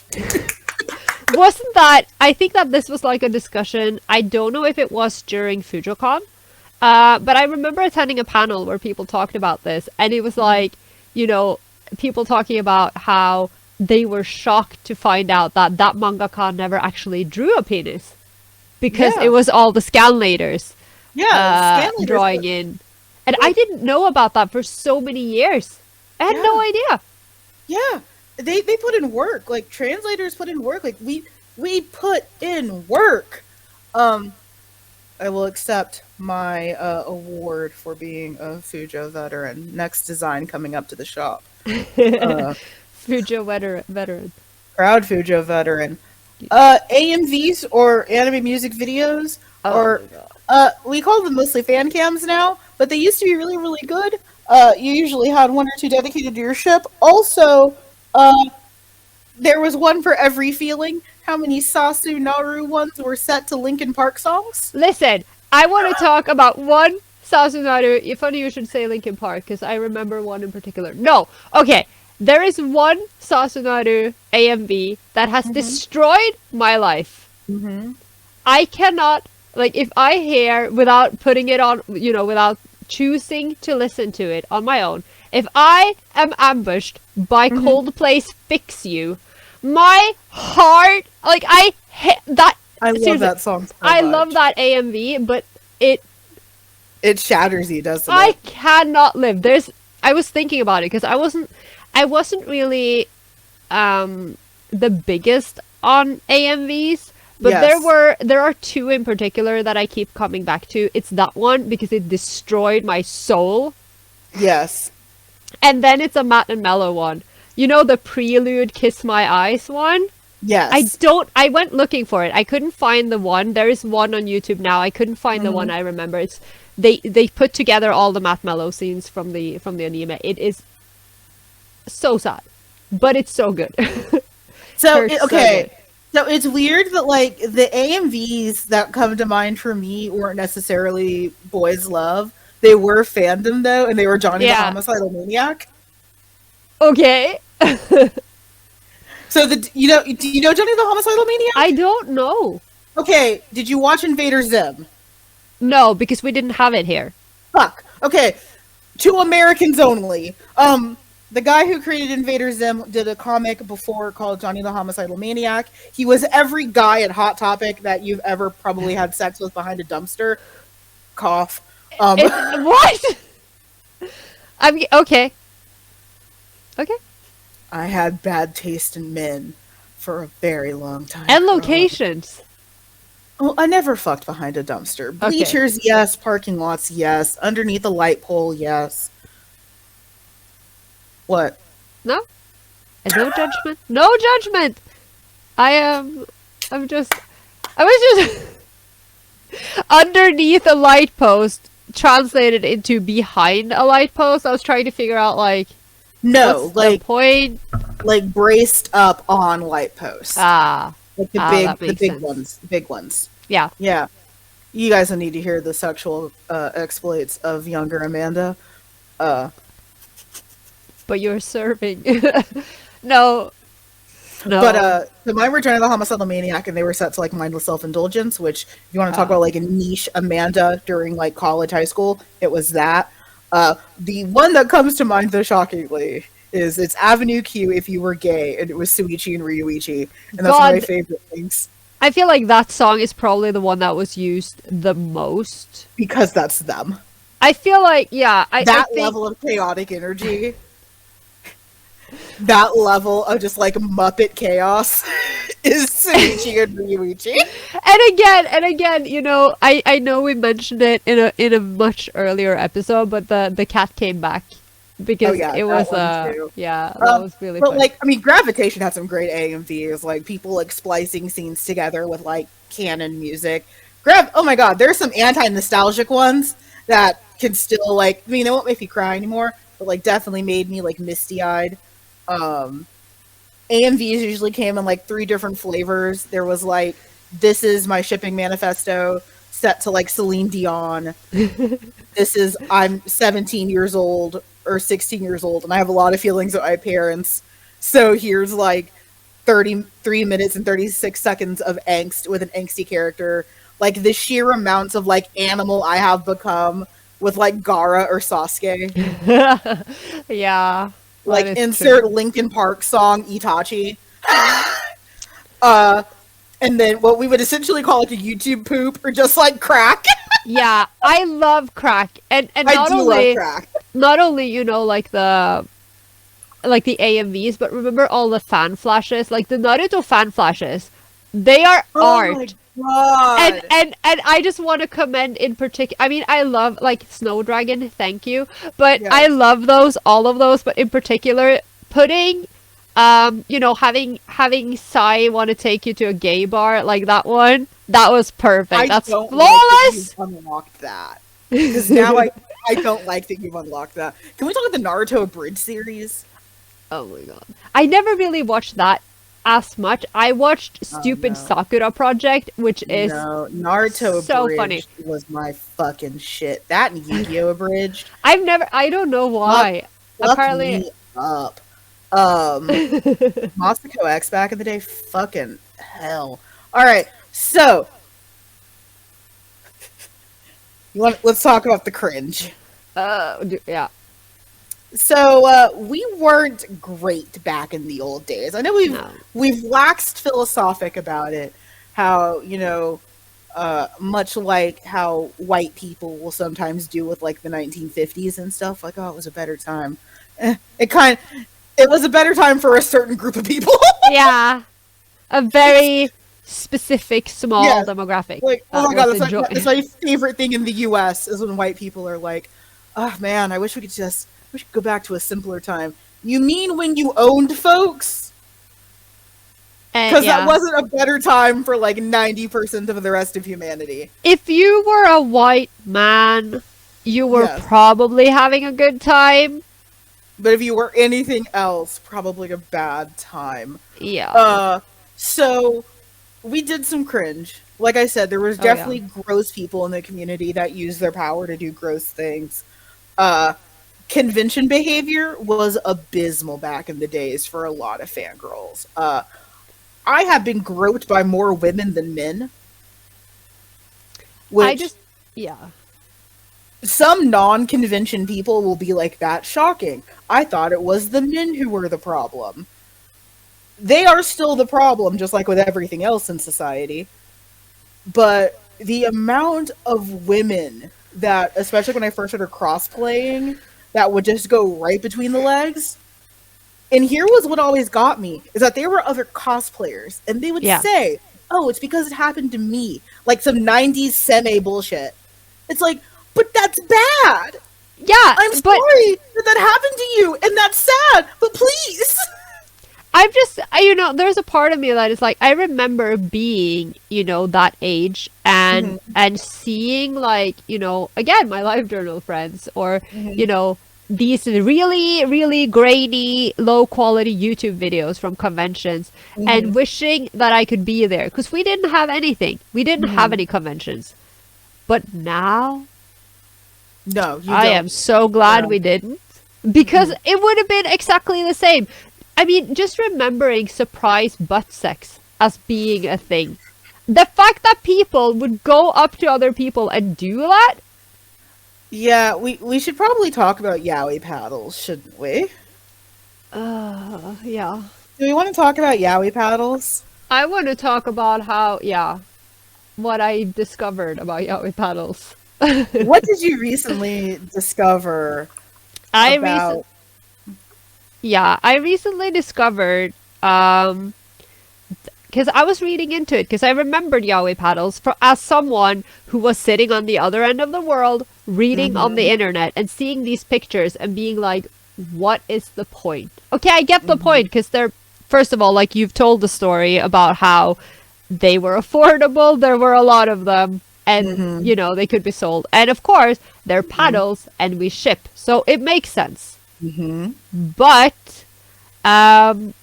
Wasn't that, I think that this was like a discussion, I don't know if it was during FujoCon, but I remember attending a panel where people talked about this, and it was like, you know, people talking about how they were shocked to find out that that mangaka never actually drew a penis, because it was all the scanlators scanlators, drawing in. And I didn't know about that for so many years. I had no idea. Yeah. They put in work. Like, translators put in work. Like, we put in work. I will accept my award for being a Fujo veteran. Next design coming up to the shop. Fujo veteran. Proud Fujo veteran. AMVs or anime music videos, or we call them mostly fan cams now, but they used to be really, really good. You usually had one or two dedicated to your ship. Also, there was one for every feeling. How many Sasu Naru ones were set to Linkin Park songs? Listen, I want to talk about one Sasunaru. Funny you should say Linkin Park, because I remember one in particular. No, okay. There is one Sasunaru AMV that has destroyed my life. I cannot, like, if I hear, without putting it on, you know, without choosing to listen to it on my own, if I am ambushed by Coldplay's Fix You, my heart, like, I hit that. I love that song so I much. love that AMV, but it shatters you, doesn't I it? cannot live. I was thinking about it because I wasn't really the biggest on AMVs, but Yes. there are two in particular that I keep coming back to. It's that one because it destroyed my soul. Yes. And then it's a Matt and Mellow one. You know, the Prelude Kiss My Eyes one? Yes. I went looking for it. I couldn't find the one. There is one on YouTube now. I couldn't find the one I remember. It's they put together all the Matt Mellow scenes from the anime. It is so sad, but it's so good. So, Hurts so okay. good. So it's weird that like the AMVs that come to mind for me weren't necessarily boys love. They were fandom though, and they were Johnny the Yeah. Homicidal Maniac. Okay. So do you know Johnny the Homicidal Maniac? I don't know. Okay, did you watch Invader Zim? No, because we didn't have it here. Fuck. Okay, to Americans only. The guy who created Invader Zim did a comic before called Johnny the Homicidal Maniac. He was every guy at Hot Topic that you've ever probably had sex with behind a dumpster. Cough. What? I'm okay. Okay. I had bad taste in men for a very long time. And locations. Well, I never fucked behind a dumpster. Bleachers, yes. Parking lots, yes. Underneath a light pole, yes. What? No? And no judgment? No judgment! I was just underneath a light post translated into behind a light post. I was trying to figure out no, what's the point? Like braced up on light posts. Ah. Like the big ones. Yeah. Yeah. You guys will need to hear the sexual exploits of younger Amanda. But you're serving. No. But the mine were Johnny the Homicidal Maniac, and they were set to like mindless self-indulgence, which you want to talk about like a niche Amanda during like college, high school. It was that. The one that comes to mind, though, shockingly, is it's Avenue Q if you were gay, and it was Suichi and Ryuichi, and that's one of my favorite things. I feel like that song is probably the one that was used the most because that's them. I feel like I think level of chaotic energy. That level of just like Muppet chaos is Suichi and Ryuichi. And again, you know, I know we mentioned it in a much earlier episode, but the cat came back because it was that was really fun. But like, I mean, Gravitation had some great AMVs, like people like splicing scenes together with like canon music. Oh my god, there's some anti-nostalgic ones that can still like, I mean, they won't make you cry anymore, but like definitely made me like misty-eyed. AMVs usually came in like 3 different flavors. There was like, this is my shipping manifesto set to like Celine Dion. This is, I'm 17 years old or 16 years old and I have a lot of feelings with my parents. So here's like 33 minutes and 36 seconds of angst with an angsty character. Like the sheer amounts of like animal I have become with like Gaara or Sasuke. Yeah. Like insert Linkin Park song Itachi. And then what we would essentially call like a YouTube poop or just like crack. Yeah, I love crack. And I do love crack. Not only, you know, like the AMVs, but remember all the fan flashes? Like the Naruto fan flashes. They are art. God. And I just want to commend in particular. I mean, I love like Snow Dragon, thank you, but I love those, all of those, but in particular, putting, you know, having Sai want to take you to a gay bar, like that one, that was perfect. That's flawless. Like you've unlocked that because now I don't like that you've unlocked that. Can we talk about the Naruto Abridged series? Oh my god, I never really watched that as much. I watched Stupid Sakura Project, which is Naruto so Abridged funny. Was my fucking shit. That and Yu-Gi-Oh! Abridged. I don't know why. Apparently me up. Masako X back in the day, fucking hell. Alright, so let's talk about the cringe. Yeah. So we weren't great back in the old days. I know we've waxed philosophic about it. How, you know, much like how white people will sometimes do with like the 1950s and stuff. Like, oh, it was a better time. It was a better time for a certain group of people. Yeah, a very specific small demographic. Like, oh my god, that's my favorite thing in the U.S. is when white people are like, oh man, I wish we could go back to a simpler time. You mean when you owned folks? Because that wasn't a better time for like 90% of the rest of humanity. If you were a white man, you were probably having a good time. But if you were anything else, probably a bad time. Yeah. So we did some cringe. Like I said, there was Oh yeah. definitely gross people in the community that used their power to do gross things. Uh, Convention behavior was abysmal back in the days for a lot of fangirls. I have been groped by more women than men, I which just yeah. some non-convention people will be like, that's shocking. I thought it was the men who were the problem. They are still the problem, just like with everything else in society. But the amount of women that, especially when I first started cross-playing, that would just go right between the legs. And here was what always got me, is that there were other cosplayers, and they would Yeah. say, oh, it's because it happened to me. Like some 90s seme bullshit. It's like, but that's bad. Yeah, I'm but sorry that happened to you, and that's sad, but please. there's a part of me that is like, I remember being, that age and Mhm. and seeing like, again, my live journal friends or, Mhm. these really, really grainy, low quality YouTube videos from conventions and Mhm. wishing that I could be there because we didn't have anything. We didn't have Mhm. any conventions. But now No, you I don't. am so glad No. we didn't because Mhm. it would have been exactly the same. I mean, just remembering surprise butt sex as being a thing. The fact that people would go up to other people and do that? Yeah, we should probably talk about yaoi paddles, shouldn't we? Yeah. Do we want to talk about yaoi paddles? I want to talk about how, yeah, what I discovered about yaoi paddles. What did you recently discover I recent about? Yeah, I recently discovered because I was reading into it because I remembered yaoi paddles for as someone who was sitting on the other end of the world reading on the Mhm. internet and seeing these pictures and being like, what is the point? Okay, I get the Mhm. point because they're first of all, like you've told the story about how they were affordable, there were a lot of them and Mhm. they could be sold. And of course, they're Mhm. paddles and we ship. So it makes sense. Mhm. But I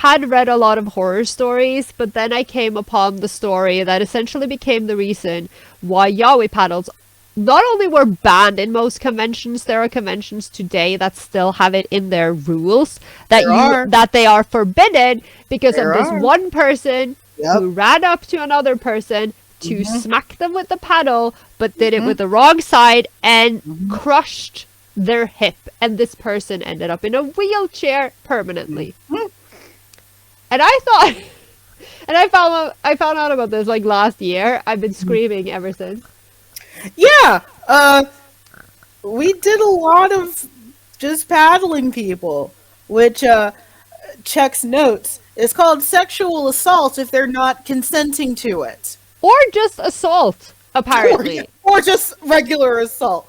had read a lot of horror stories, but then I came upon the story that essentially became the reason why yaoi paddles not only were banned in most conventions, there are conventions today that still have it in their rules There are. that they are forbidden because of There this are. one person Yep. who ran up to another person to Mhm. smack them with the paddle, but did it Mhm. with the wrong side and Mhm. crushed their hip, and this person ended up in a wheelchair permanently. Mhm. And I thought, and I found out about this like last year. I've been screaming ever since. Yeah. We did a lot of just paddling people, which checks notes. It's called sexual assault if they're not consenting to it. Or just assault, Or, yeah, apparently. or just regular assault.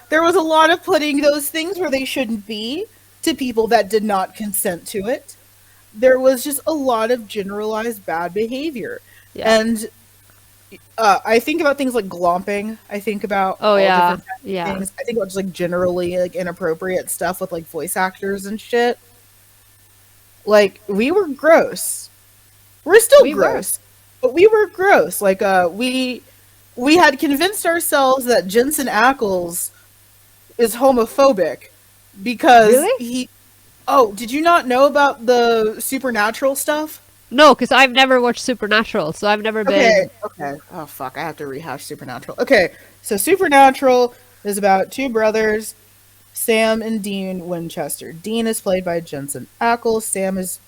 There was a lot of putting those things where they shouldn't be to people that did not consent to it. There was just a lot of generalized bad behavior. Yeah. And I think about things like glomping. I think about Oh all yeah. different kinds of Yeah. things. I think about just like generally like inappropriate stuff with like voice actors and shit. Like we were gross. We're still We were. gross, but we were gross. Like we had convinced ourselves that Jensen Ackles is homophobic because Really? he. Oh, did you not know about the supernatural stuff? No, because I've never watched Supernatural, so I've never Okay, been. okay. Oh fuck, I have to rehash Supernatural. Okay, so Supernatural is about two brothers, Sam and Dean Winchester. Dean is played by Jensen Ackles. Sam is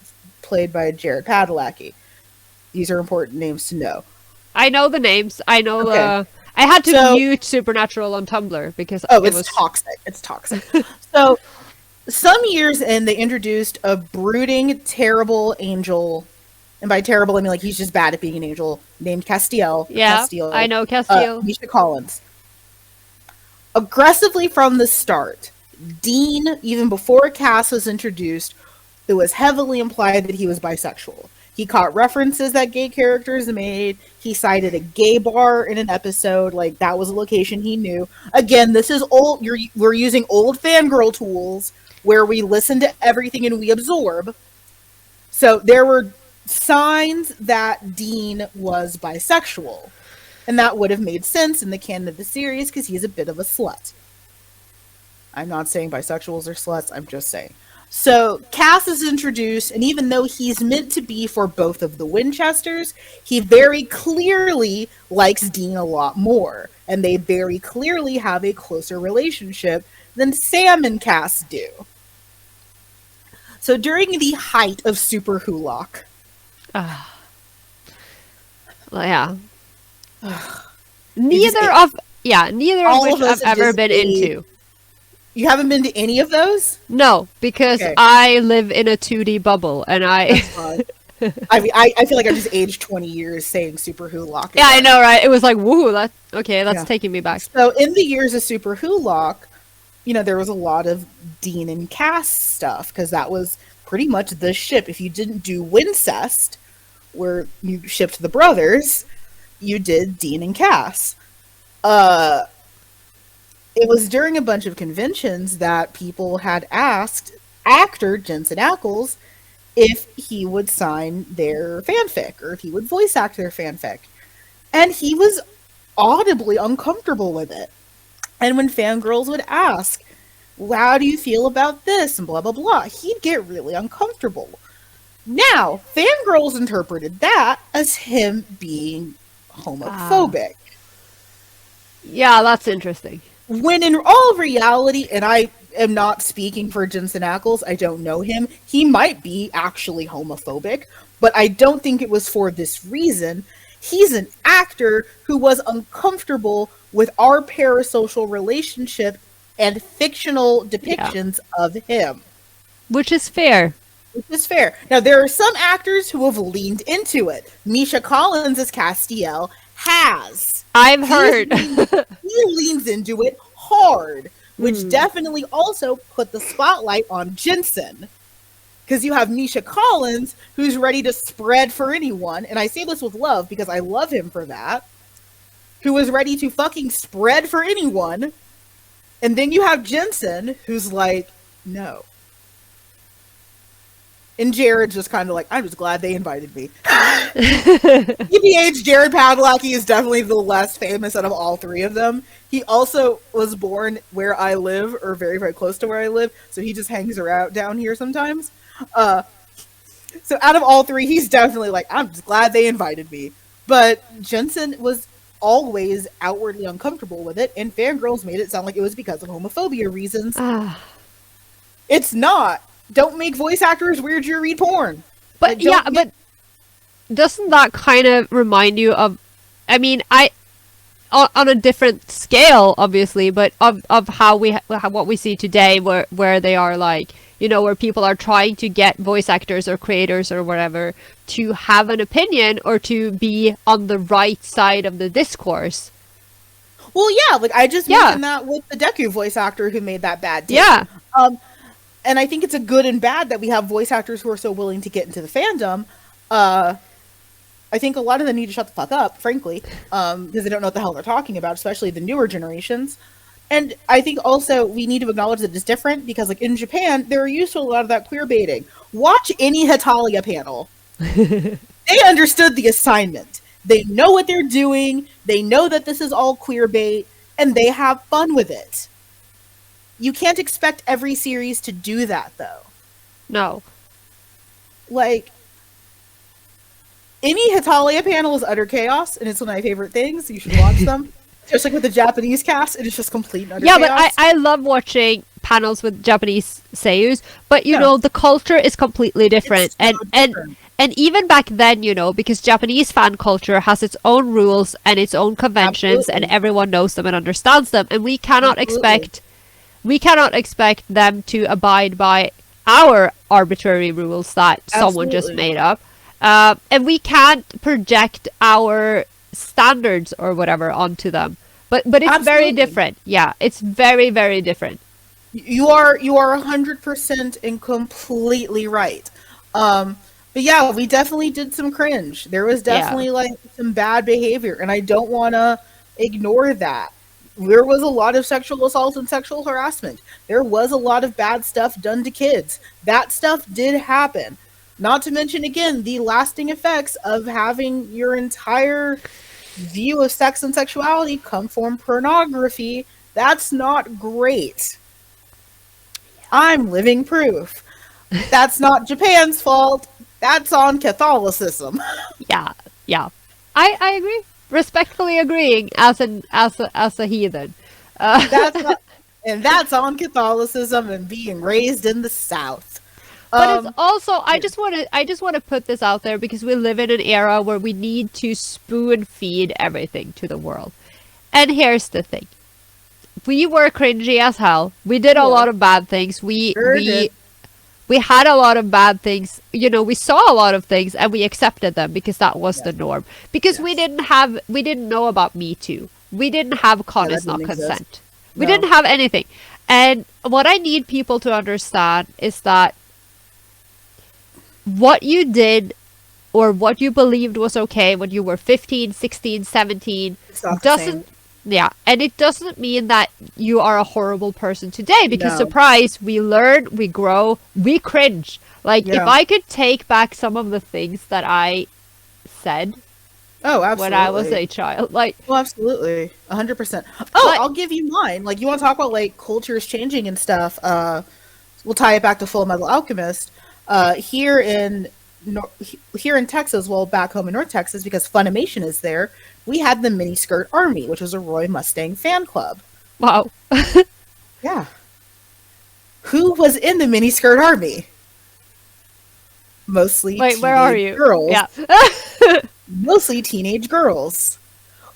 played by Jared Padalecki. These are important names to know. I know the names. I know Okay, the. I had to so mute Supernatural on Tumblr because oh, it it's was. toxic. It's toxic. So some years in, they introduced a brooding, terrible angel, and by terrible I mean like he's just bad at being an angel, named Castiel or Yeah, I Castile, know Castile. Misha Collins. Aggressively from the start, Dean, even before Cass was introduced, it was heavily implied that he was bisexual. He caught references that gay characters made. He cited a gay bar in an episode, like that was a location he knew. Again, this is old. We're using old fangirl tools where we listen to everything and we absorb. So there were signs that Dean was bisexual. And that would have made sense in the canon of the series because he's a bit of a slut. I'm not saying bisexuals are sluts, I'm just saying. So Cass is introduced, and even though he's meant to be for both of the Winchesters, he very clearly likes Dean a lot more. And they very clearly have a closer relationship than Sam and Cass do. So during the height of Super Hulock. Well, yeah. Neither of which I've ever been into. You haven't been to any of those? No, because Okay. I live in a 2D bubble, and I I mean, I feel like I just aged 20 years saying Super Hulock. yeah, I know, right? It was like, woo, that's Yeah. taking me back. So in the years of Super Hulock, there was a lot of Dean and Cass stuff because that was pretty much the ship. If you didn't do Wincest, where you shipped the brothers, you did Dean and Cass. It was during a bunch of conventions that people had asked actor Jensen Ackles if he would sign their fanfic or if he would voice act their fanfic. And he was audibly uncomfortable with it. And when fangirls would ask, well, how do you feel about this? And blah, blah, blah, he'd get really uncomfortable. Now, fangirls interpreted that as him being homophobic. Yeah, that's interesting. When in all reality, and I am not speaking for Jensen Ackles, I don't know him, he might be actually homophobic, but I don't think it was for this reason. He's an actor who was uncomfortable with our parasocial relationship and fictional depictions of him. Which is fair. Which is fair. Now, there are some actors who have leaned into it. Misha Collins as Castiel has. I've heard. He leans into it hard, which definitely also put the spotlight on Jensen. Because you have Misha Collins, who's ready to spread for anyone, and I say this with love because I love him for that, who is ready to fucking spread for anyone. And then you have Jensen, who's like, no. And Jared's just kind of like, I'm just glad they invited me. TBH, Jared Padalecki is definitely the less famous out of all three of them. He also was born where I live, or very, very close to where I live, so he just hangs around down here sometimes. So out of all three, he's definitely like, I'm just glad they invited me. But Jensen was always outwardly uncomfortable with it, and fangirls made it sound like it was because of homophobia reasons. It's not. Don't make voice actors weird you read porn. But but doesn't that kind of remind you of, I mean, on a different scale, obviously, but of how what we see today, where they are like, where people are trying to get voice actors or creators or whatever to have an opinion or to be on the right side of the discourse. Well, yeah, like I just mentioned that with the Deku voice actor who made that bad take. Yeah. And I think it's a good and bad that we have voice actors who are so willing to get into the fandom. I think a lot of them need to shut the fuck up, frankly, because they don't know what the hell they're talking about, especially the newer generations. And I think also we need to acknowledge that it's different because, like, in Japan, they're used to a lot of that queer baiting. Watch any Hetalia panel. They understood the assignment. They know what they're doing. They know that this is all queer bait, and they have fun with it. You can't expect every series to do that, though. No. Like, any Hetalia panel is utter chaos, and it's one of my favorite things. You should watch them. Just like with the Japanese cast, it is just complete and utter chaos. But I love watching panels with Japanese seiyus, but the culture is completely different. It's so different. And even back then, because Japanese fan culture has its own rules and its own conventions, and everyone knows them and understands them, and we cannot expect them to abide by our arbitrary rules that someone just made up. And we can't project our standards or whatever onto them. But it's very different. Yeah, it's very, very different. You are 100% and completely right. But yeah, we definitely did some cringe. There was definitely like some bad behavior, and I don't want to ignore that. There was a lot of sexual assault and sexual harassment. There was a lot of bad stuff done to kids. That stuff did happen. Not to mention, again, the lasting effects of having your entire view of sex and sexuality come from pornography. That's not great. I'm living proof. That's not Japan's fault. That's on Catholicism. Yeah, yeah. I agree. Respectfully agreeing as a heathen. That's on Catholicism and being raised in the South. But it's also, I just want to put this out there because we live in an era where we need to spoon feed everything to the world. And here's the thing. We were cringy as hell. We did a lot of bad things. We had a lot of bad things. You know, we saw a lot of things and we accepted them because that was the norm. Because we didn't know about Me Too. We didn't have con is not consent. We didn't have anything. And what I need people to understand is that what you did or what you believed was okay when you were 15, 16, 17 doesn't, yeah, and it doesn't mean that you are a horrible person today because surprise, we learn, we grow, we cringe. Like if I could take back some of the things that I said when I was a child, like, well, absolutely, 100%. Oh, I'll give you mine. Like, you want to talk about like cultures changing and stuff? We'll tie it back to Full Metal Alchemist. Here in Texas, well, back home in North Texas, because Funimation is there, we had the Miniskirt Army, which was a Roy Mustang fan club. Wow. Yeah. Who was in the Miniskirt Army? Mostly where are you? Girls. Yeah. Mostly teenage girls.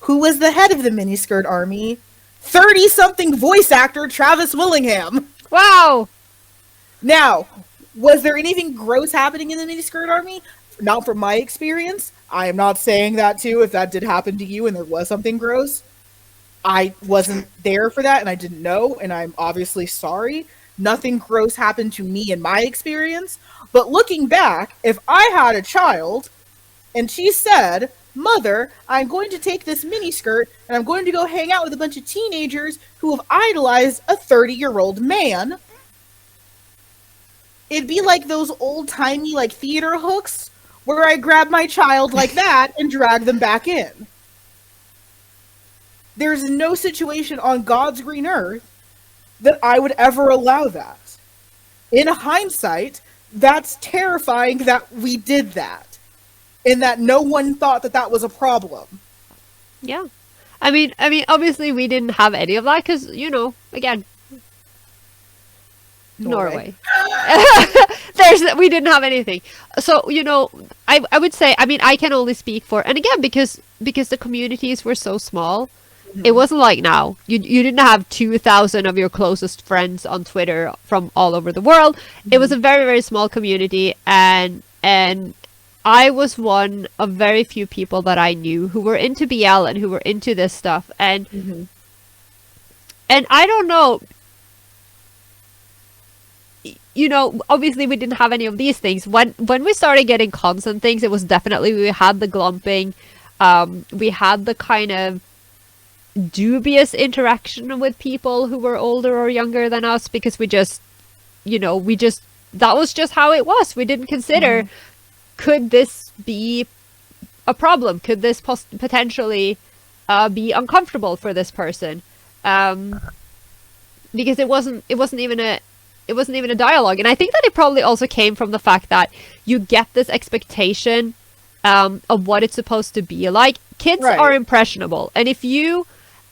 Who was the head of the Miniskirt Army? 30-something voice actor Travis Willingham. Wow. Now, was there anything gross happening in the Miniskirt Army? Not from my experience. I am not saying that too. If that did happen to you and there was something gross, I wasn't there for that and I didn't know, and I'm obviously sorry. Nothing gross happened to me in my experience. But looking back, if I had a child and she said, "Mother, I'm going to take this miniskirt and I'm going to go hang out with a bunch of teenagers who have idolized a 30-year-old man," it'd be like those old-timey like theater hooks where I grab my child like that and drag them back in. There's no situation on God's green earth that I would ever allow that. In hindsight, that's terrifying that we did that. And that no one thought that that was a problem. Yeah. I mean, obviously we didn't have any of that because, you know, again, Norway. We didn't have anything. So, you know, I would say, I mean, I can only speak for, and again, because the communities were so small, it wasn't like now. You didn't have 2,000 of your closest friends on Twitter from all over the world. It was a very, very small community, and I was one of very few people that I knew who were into BL and who were into this stuff, and I don't know. You know, obviously we didn't have any of these things. When we started getting cons and things, it was definitely, we had the glumping, we had the kind of dubious interaction with people who were older or younger than us because we just, you know, that was just how it was. We didn't consider, could this be a problem? Could this potentially be uncomfortable for this person? Because it wasn't even a dialogue. And I think that it probably also came from the fact that you get this expectation of what it's supposed to be like. Kids are impressionable. And if you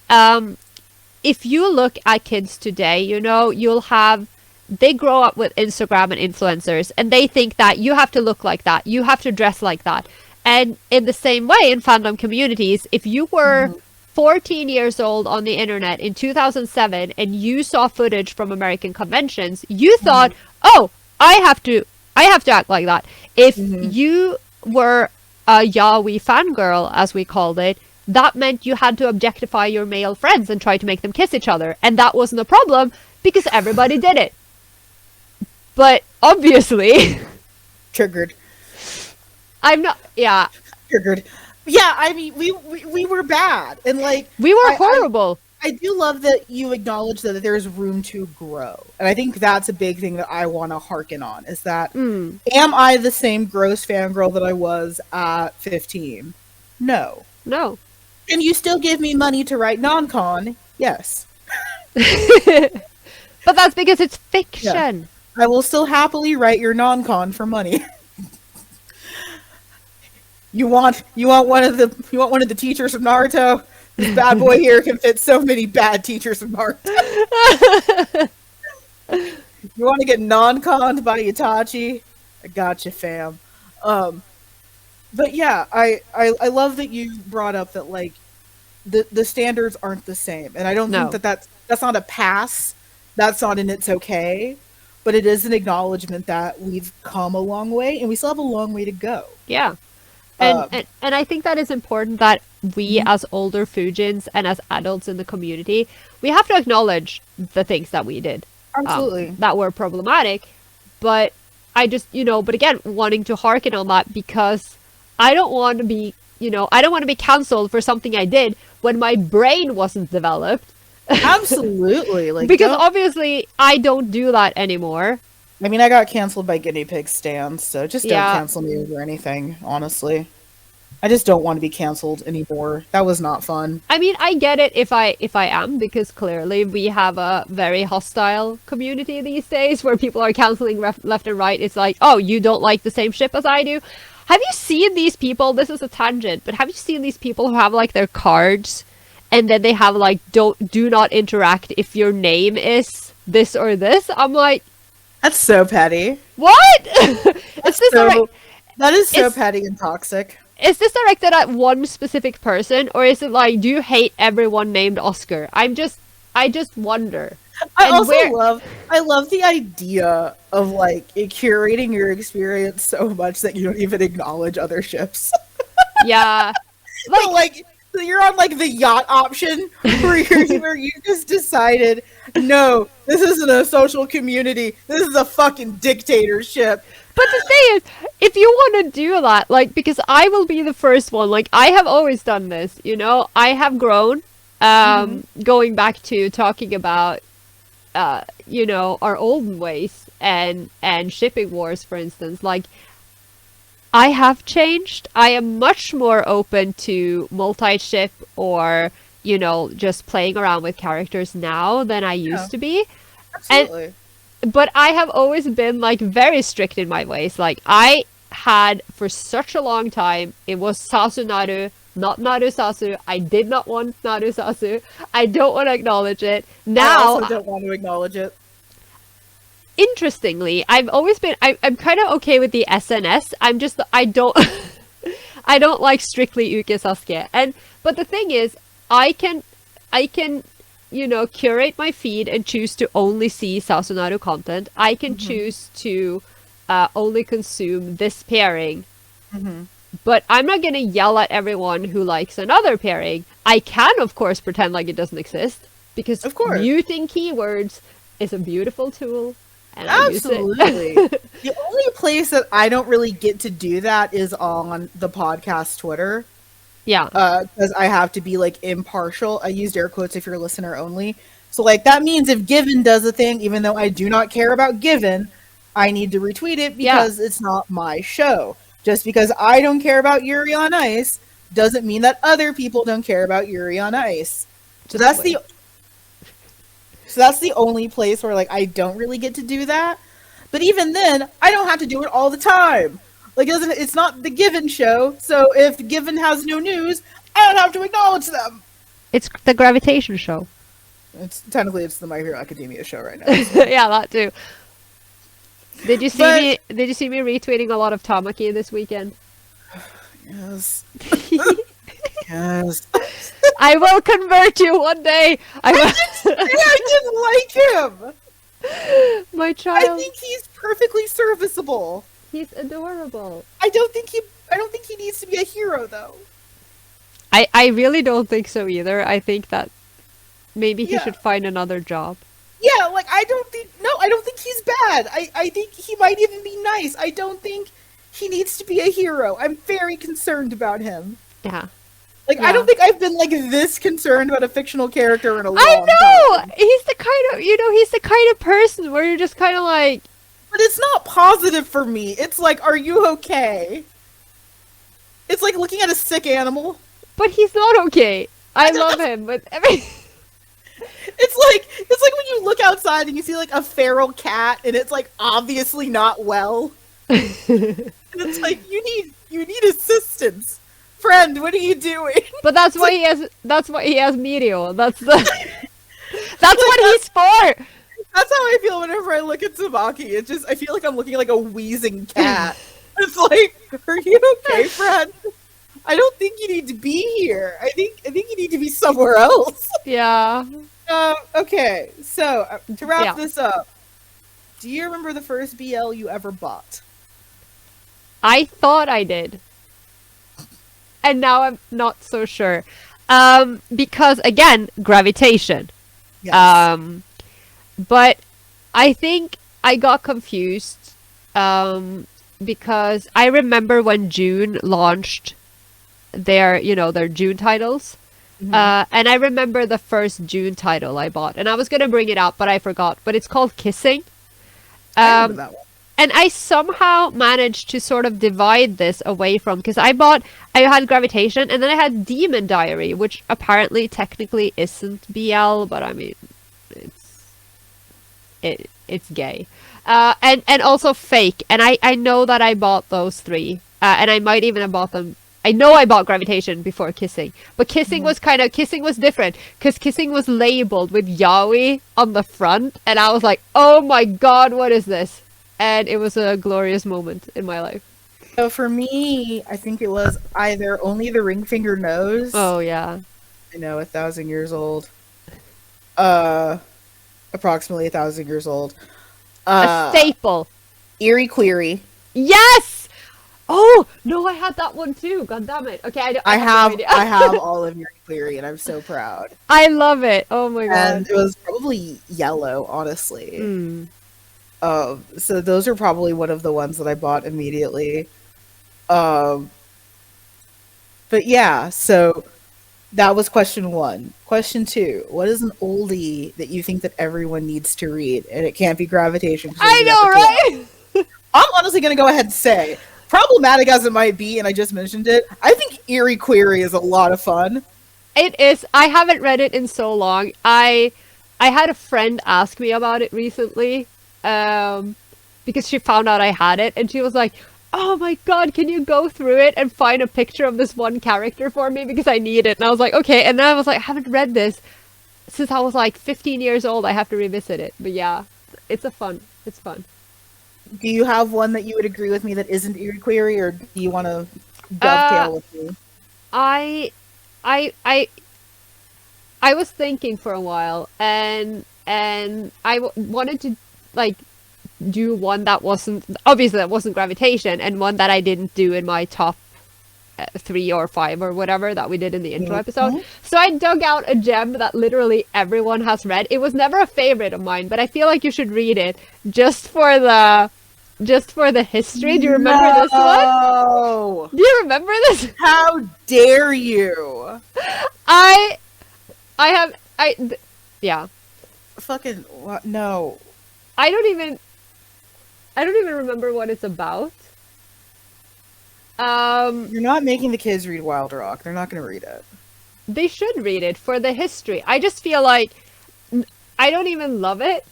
look at kids today, you know, they grow up with Instagram and influencers, and they think that you have to look like that, you have to dress like that. And in the same way, in fandom communities, if you were 14 years old on the internet in 2007 and you saw footage from American conventions, you thought, oh, I have to act like that. If you were a yaoi fangirl, as we called it, that meant you had to objectify your male friends and try to make them kiss each other. And that wasn't a problem because everybody did it. But obviously... Triggered. I'm not... Yeah. Triggered. Yeah, I mean, we were bad. And, like... We were horrible. I do love that you acknowledge that there's room to grow. And I think that's a big thing that I want to harken on is that am I the same gross fangirl that I was at 15? No. No. And you still give me money to write non-con? Yes. But that's because it's fiction. Yeah. I will still happily write your non-con for money. You want one of the teachers of Naruto? This bad boy here can fit so many bad teachers of Naruto. You want to get non-conned by Itachi? I got you, fam. But yeah, I love that you brought up that like the standards aren't the same, and I don't think that's not a pass. That's not an it's okay, but it is an acknowledgement that we've come a long way, and we still have a long way to go. Yeah. And I think that is important that we as older Fujins and as adults in the community, we have to acknowledge the things that we did. Absolutely. That were problematic. But I just, but again, wanting to harken on that because I don't want to be, I don't want to be canceled for something I did when my brain wasn't developed. Absolutely. Like because obviously I don't do that anymore. I mean, I got canceled by guinea pig stands, so just don't cancel me over anything, honestly. I just don't want to be canceled anymore. That was not fun. I mean, I get it if I am, because clearly we have a very hostile community these days where people are canceling left and right. It's like, oh, you don't like the same ship as I do? Have you seen these people? This is a tangent, but have you seen these people who have like their cards and then they have like, do not interact if your name is this or this? I'm like, that's so petty. What? That is so petty and toxic. Is this directed at one specific person, or is it like, do you hate everyone named Oscar? I just wonder. I love the idea of like curating your experience so much that you don't even acknowledge other ships. Yeah. Like you're on like the yacht option where you just decided, no, this isn't a social community. This is a fucking dictatorship. But the thing is, if you want to do that, like, because I will be the first one, like, I have always done this, I have grown, going back to talking about, our olden ways and shipping wars, for instance, like, I have changed. I am much more open to multi-ship or, just playing around with characters now than I used to be. Absolutely. But I have always been, like, very strict in my ways. Like, I had, for such a long time, it was Sasu Naru, not Naru Sasu. I did not want Naru Sasu. I don't want to acknowledge it. Now, I also don't want to acknowledge it. Interestingly, I've always been, I'm kind of okay with the SNS. I'm just, I don't, I don't like strictly Uke Sasuke. But the thing is, I can, curate my feed and choose to only see Sasunaru content. I can choose to only consume this pairing. But I'm not going to yell at everyone who likes another pairing. I can, of course, pretend like it doesn't exist. Because of course, muting keywords is a beautiful tool. And absolutely. The only place that I don't really get to do that is on the podcast Twitter. Yeah. Because I have to be, like, impartial. I used air quotes if you're a listener only. So, like, that means if Given does a thing, even though I do not care about Given, I need to retweet it because it's not my show. Just because I don't care about Yuri on Ice doesn't mean that other people don't care about Yuri on Ice. So that's the only place where, like, I don't really get to do that. But even then, I don't have to do it all the time. Like, it's not the Given show, so if Given has no news, I don't have to acknowledge them. It's the Gravitation show. It's the My Hero Academia show right now. Yeah, that too. Did you see me retweeting a lot of Tamaki this weekend? Yes. Yes. I will convert you one day. I didn't like him. My child. I think he's perfectly serviceable. He's adorable. I don't think he needs to be a hero though. I really don't think so either. I think that maybe he should find another job. Yeah, like I don't think he's bad. I think he might even be nice. I don't think he needs to be a hero. I'm very concerned about him. Yeah. Like, I Yeah. don't think I've been like this concerned about a fictional character in a long I know! time. He's the kind of person where you're just kind of like, But it's not positive for me. It's like, are you okay? It's like looking at a sick animal. but he's not okay. I love him, but It's like when you look outside and you see like a feral cat and it's like obviously not well. And it's like you need assistance. Friend, what are you doing? but that's why he has Meteor. That's what he's for. That's how I feel whenever I look at Tsubaki. It's just I feel like I'm looking like a wheezing cat. It's like, are you okay, friend? I don't think you need to be here. I think you need to be somewhere else. Yeah. Okay, so to wrap Yeah. this up, do you remember the first BL you ever bought? I thought I did. And now I'm not so sure. Because again, gravitation. Yes. But I think I got confused because I remember when June launched their June titles. And I remember the first June title I bought, and I was gonna bring it up, but I forgot. But it's called Kissing. I remember that one. And I somehow managed to sort of divide this away from, because I had Gravitation, and then I had Demon Diary, which apparently technically isn't BL, but I mean, it's gay. And also Fake, and I know that I bought those three, and I might even have bought them. I know I bought Gravitation before Kissing, but Kissing was different, because Kissing was labeled with Yaoi on the front, and I was like, oh my god, what is this? And it was a glorious moment in my life. So for me, I think it was either Only the Ring Finger Knows. Oh yeah. I know, 1,000 years old. Approximately 1,000 years old. A staple. Eerie Query. Yes! Oh no, I had that one too. God damn it. Okay, I have no idea. have all of Eerie Query, and I'm so proud. I love it. Oh my god. And it was probably yellow, honestly. Mm. So those are probably one of the ones that I bought immediately. But yeah, so that was question 1. Question 2: what is an oldie that you think that everyone needs to read? And it can't be Gravitation. I know, right? I'm honestly gonna go ahead and say, problematic as it might be, and I just mentioned it, I think Eerie Query is a lot of fun. It is. I haven't read it in so long. I had a friend ask me about it recently, because she found out I had it, and she was like, oh my god, can you go through it and find a picture of this one character for me, because I need it. And I was like, okay. And then I was like, I haven't read this since I was like 15 years old. I have to revisit it. But yeah, it's fun. Do you have one that you would agree with me that isn't Eerie Query, or do you want to dovetail with me? I was thinking for a while, and I wanted to like do one that wasn't Gravitation, and one that I didn't do in my top 3 or 5 or whatever that we did in the intro episode. So I dug out a gem that literally everyone has read. It was never a favorite of mine, but I feel like you should read it just for the history. Do you remember this one? Do you remember this? How dare you? Yeah. Fucking what? No. I don't even remember what it's about. You're not making the kids read Wild Rock. They're not going to read it. They should read it for the history. I just feel like I don't even love it,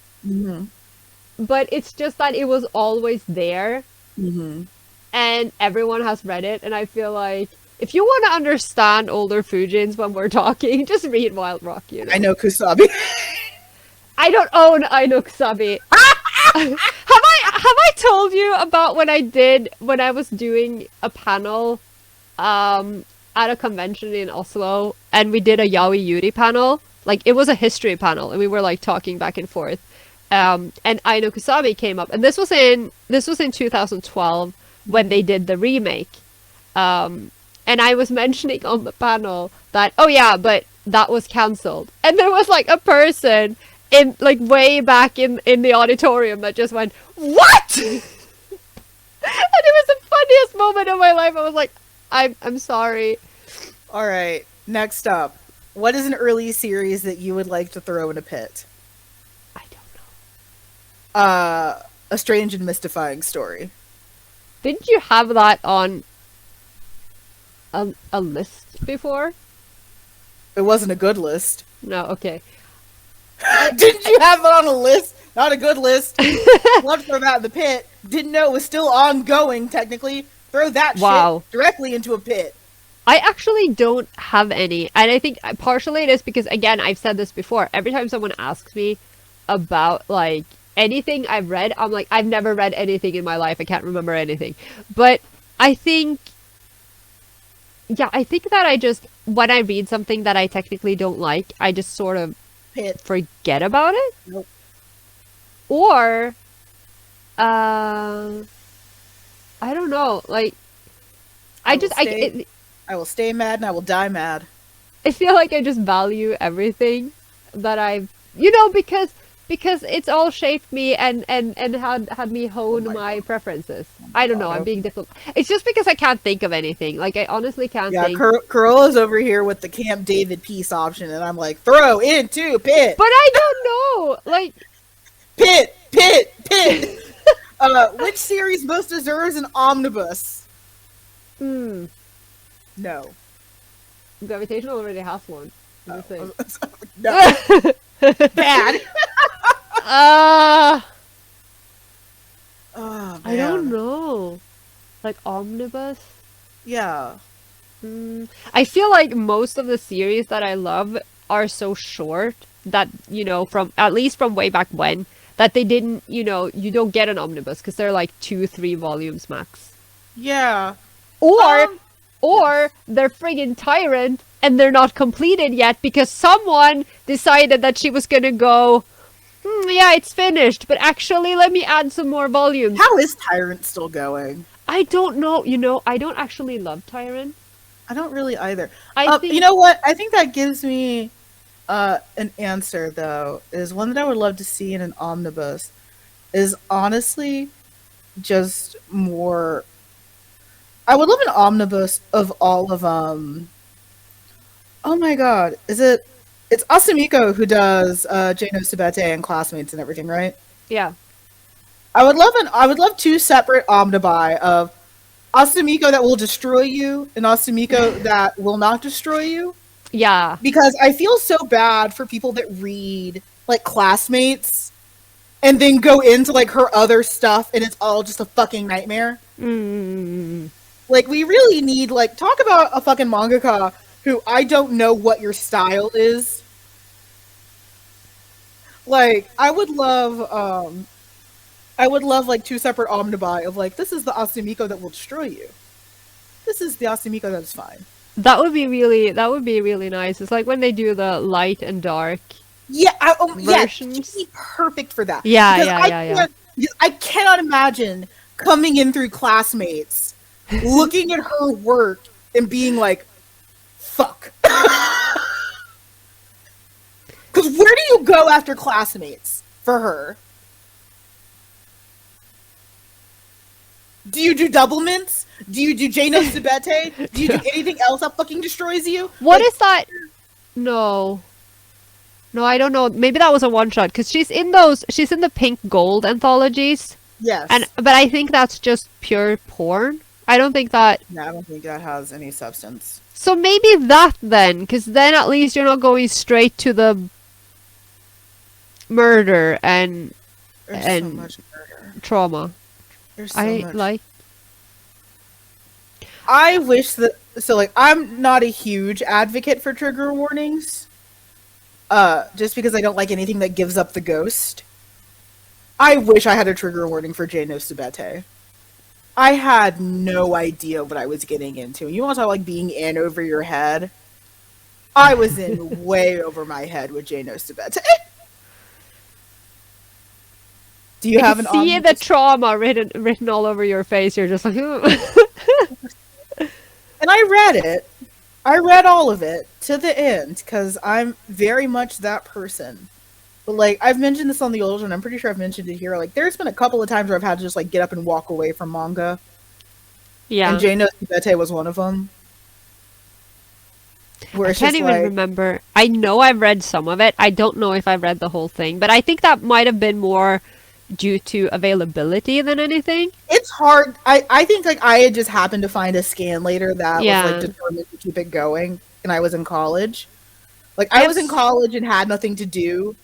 but it's just that it was always there, and everyone has read it, and I feel like if you want to understand older Fujins when we're talking, just read Wild Rock, you know. I know Kusabi. I don't own I know Kusabi. Have I told you about when I was doing a panel at a convention in Oslo, and we did a Yaoi Yuri panel? Like, it was a history panel, and we were like talking back and forth. And I know Kusabi came up, and this was in 2012 when they did the remake. And I was mentioning on the panel that, oh yeah, but that was cancelled. And there was like a person in like way back in the auditorium that just went, what? And it was the funniest moment of my life. I was like, I'm sorry. All right. Next up, what is an early series that you would like to throw in a pit? I don't know. A strange and mystifying story. Didn't you have that on a list before? It wasn't a good list. No, okay. Didn't you have it on a list? Not a good list. Love to throw that in the pit. Didn't know it was still ongoing, technically. Throw that Wow. shit directly into a pit. I actually don't have any. And I think partially it is because, again, I've said this before. Every time someone asks me about, like, anything I've read, I'm like, I've never read anything in my life. I can't remember anything. But I think, yeah, I think that I just, when I read something that I technically don't like, I just sort of Pit. forget about it. Nope. Or, I don't know. Like, I will stay mad and I will die mad. I feel like I just value everything that I've, because it's all shaped me and had me hone my preferences. I don't know. I'm being difficult. It's just because I can't think of anything. Like, I honestly can't think. Carola's over here with the Camp David peace option, and I'm like, throw into pit. But I don't know. Like, pit. Which series most deserves an omnibus? No. Gravitational already has one. No. Bad. Oh, man. I don't know. Like, omnibus? Yeah. I feel like most of the series that I love are so short that, from at least from way back when, that they didn't, you don't get an omnibus because they're like 2-3 volumes max. Yeah. Or they're friggin' Tyrant and they're not completed yet because someone decided that she was gonna go, yeah, it's finished, but actually let me add some more volumes. How is Tyrant still going? I don't know. I don't actually love Tyrant. I don't really either. I think... You know what? I think that gives me an answer, though, is one that I would love to see in an omnibus is honestly just more... I would love an omnibus of all of, oh my god, it's Asumiko who does Jano Subete and Classmates and everything, right? Yeah. I would love 2 separate omnibi of Asumiko that will destroy you and Asumiko that will not destroy you. Yeah. Because I feel so bad for people that read, like, Classmates and then go into, like, her other stuff and it's all just a fucking nightmare. Like, we really need, like, talk about a fucking mangaka who I don't know what your style is. Like, I would love, like, 2 separate omnibi of, like, this is the Asumiko that will destroy you. This is the Asumiko that is fine. That would be really nice. It's like when they do the light and dark. Yeah, versions. She'd be perfect for that. Yeah. I cannot imagine coming in through Classmates, looking at her work, and being like, fuck. Because where do you go after Classmates for her? Do you do double mints? Do you do Jano Subete? Do you do anything else that fucking destroys you? What is that? No, I don't know. Maybe that was a one shot because she's in the pink gold anthologies. Yes. But I think that's just pure porn. I don't think that. No, I don't think that has any substance. So maybe that then, because then at least you're not going straight to the murder and There's so much murder. Trauma. There's so much. I wish that... So, like, I'm not a huge advocate for trigger warnings. Just because I don't like anything that gives up the ghost. I wish I had a trigger warning for Jano Subete. I had no idea what I was getting into. You want to talk like being in over your head? I was in way over my head with Jano Subete. Do you have an see the trauma written all over your face? You're just like, And I read it. I read all of it to the end because I'm very much that person. But like I've mentioned this on the old one, I'm pretty sure I've mentioned it here. Like there's been a couple of times where I've had to just like get up and walk away from manga. Yeah. And Jano Subete was one of them. where I it's can't just even like, remember. I know I've read some of it. I don't know if I've read the whole thing, but I think that might have been more due to availability than anything. it's hard. I think like I had just happened to find a scan later that was like Yeah. determined to keep it going, and I was in college. Like I I have was in college and had nothing to do,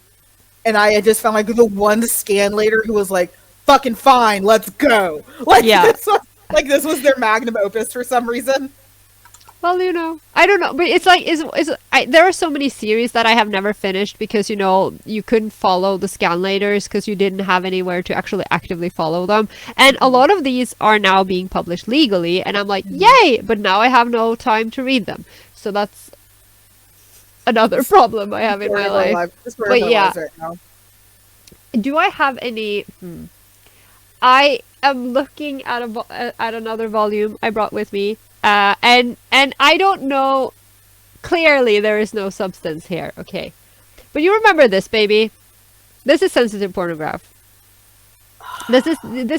and I had just found like the one scan later who was like, "Fucking fine, let's go." Like yeah. this was their magnum opus for some reason. Well, I don't know, but it's like there are so many series that I have never finished because you couldn't follow the scanlators because you didn't have anywhere to actually actively follow them, and a lot of these are now being published legally, and I'm like, yay! But now I have no time to read them, so that's another problem I have in my life. But yeah, Right now. do I have any? I am looking at at another volume I brought with me, and I don't know. Clearly, there is no substance here. Okay, but you remember this, baby. This is sensitive pornograph. This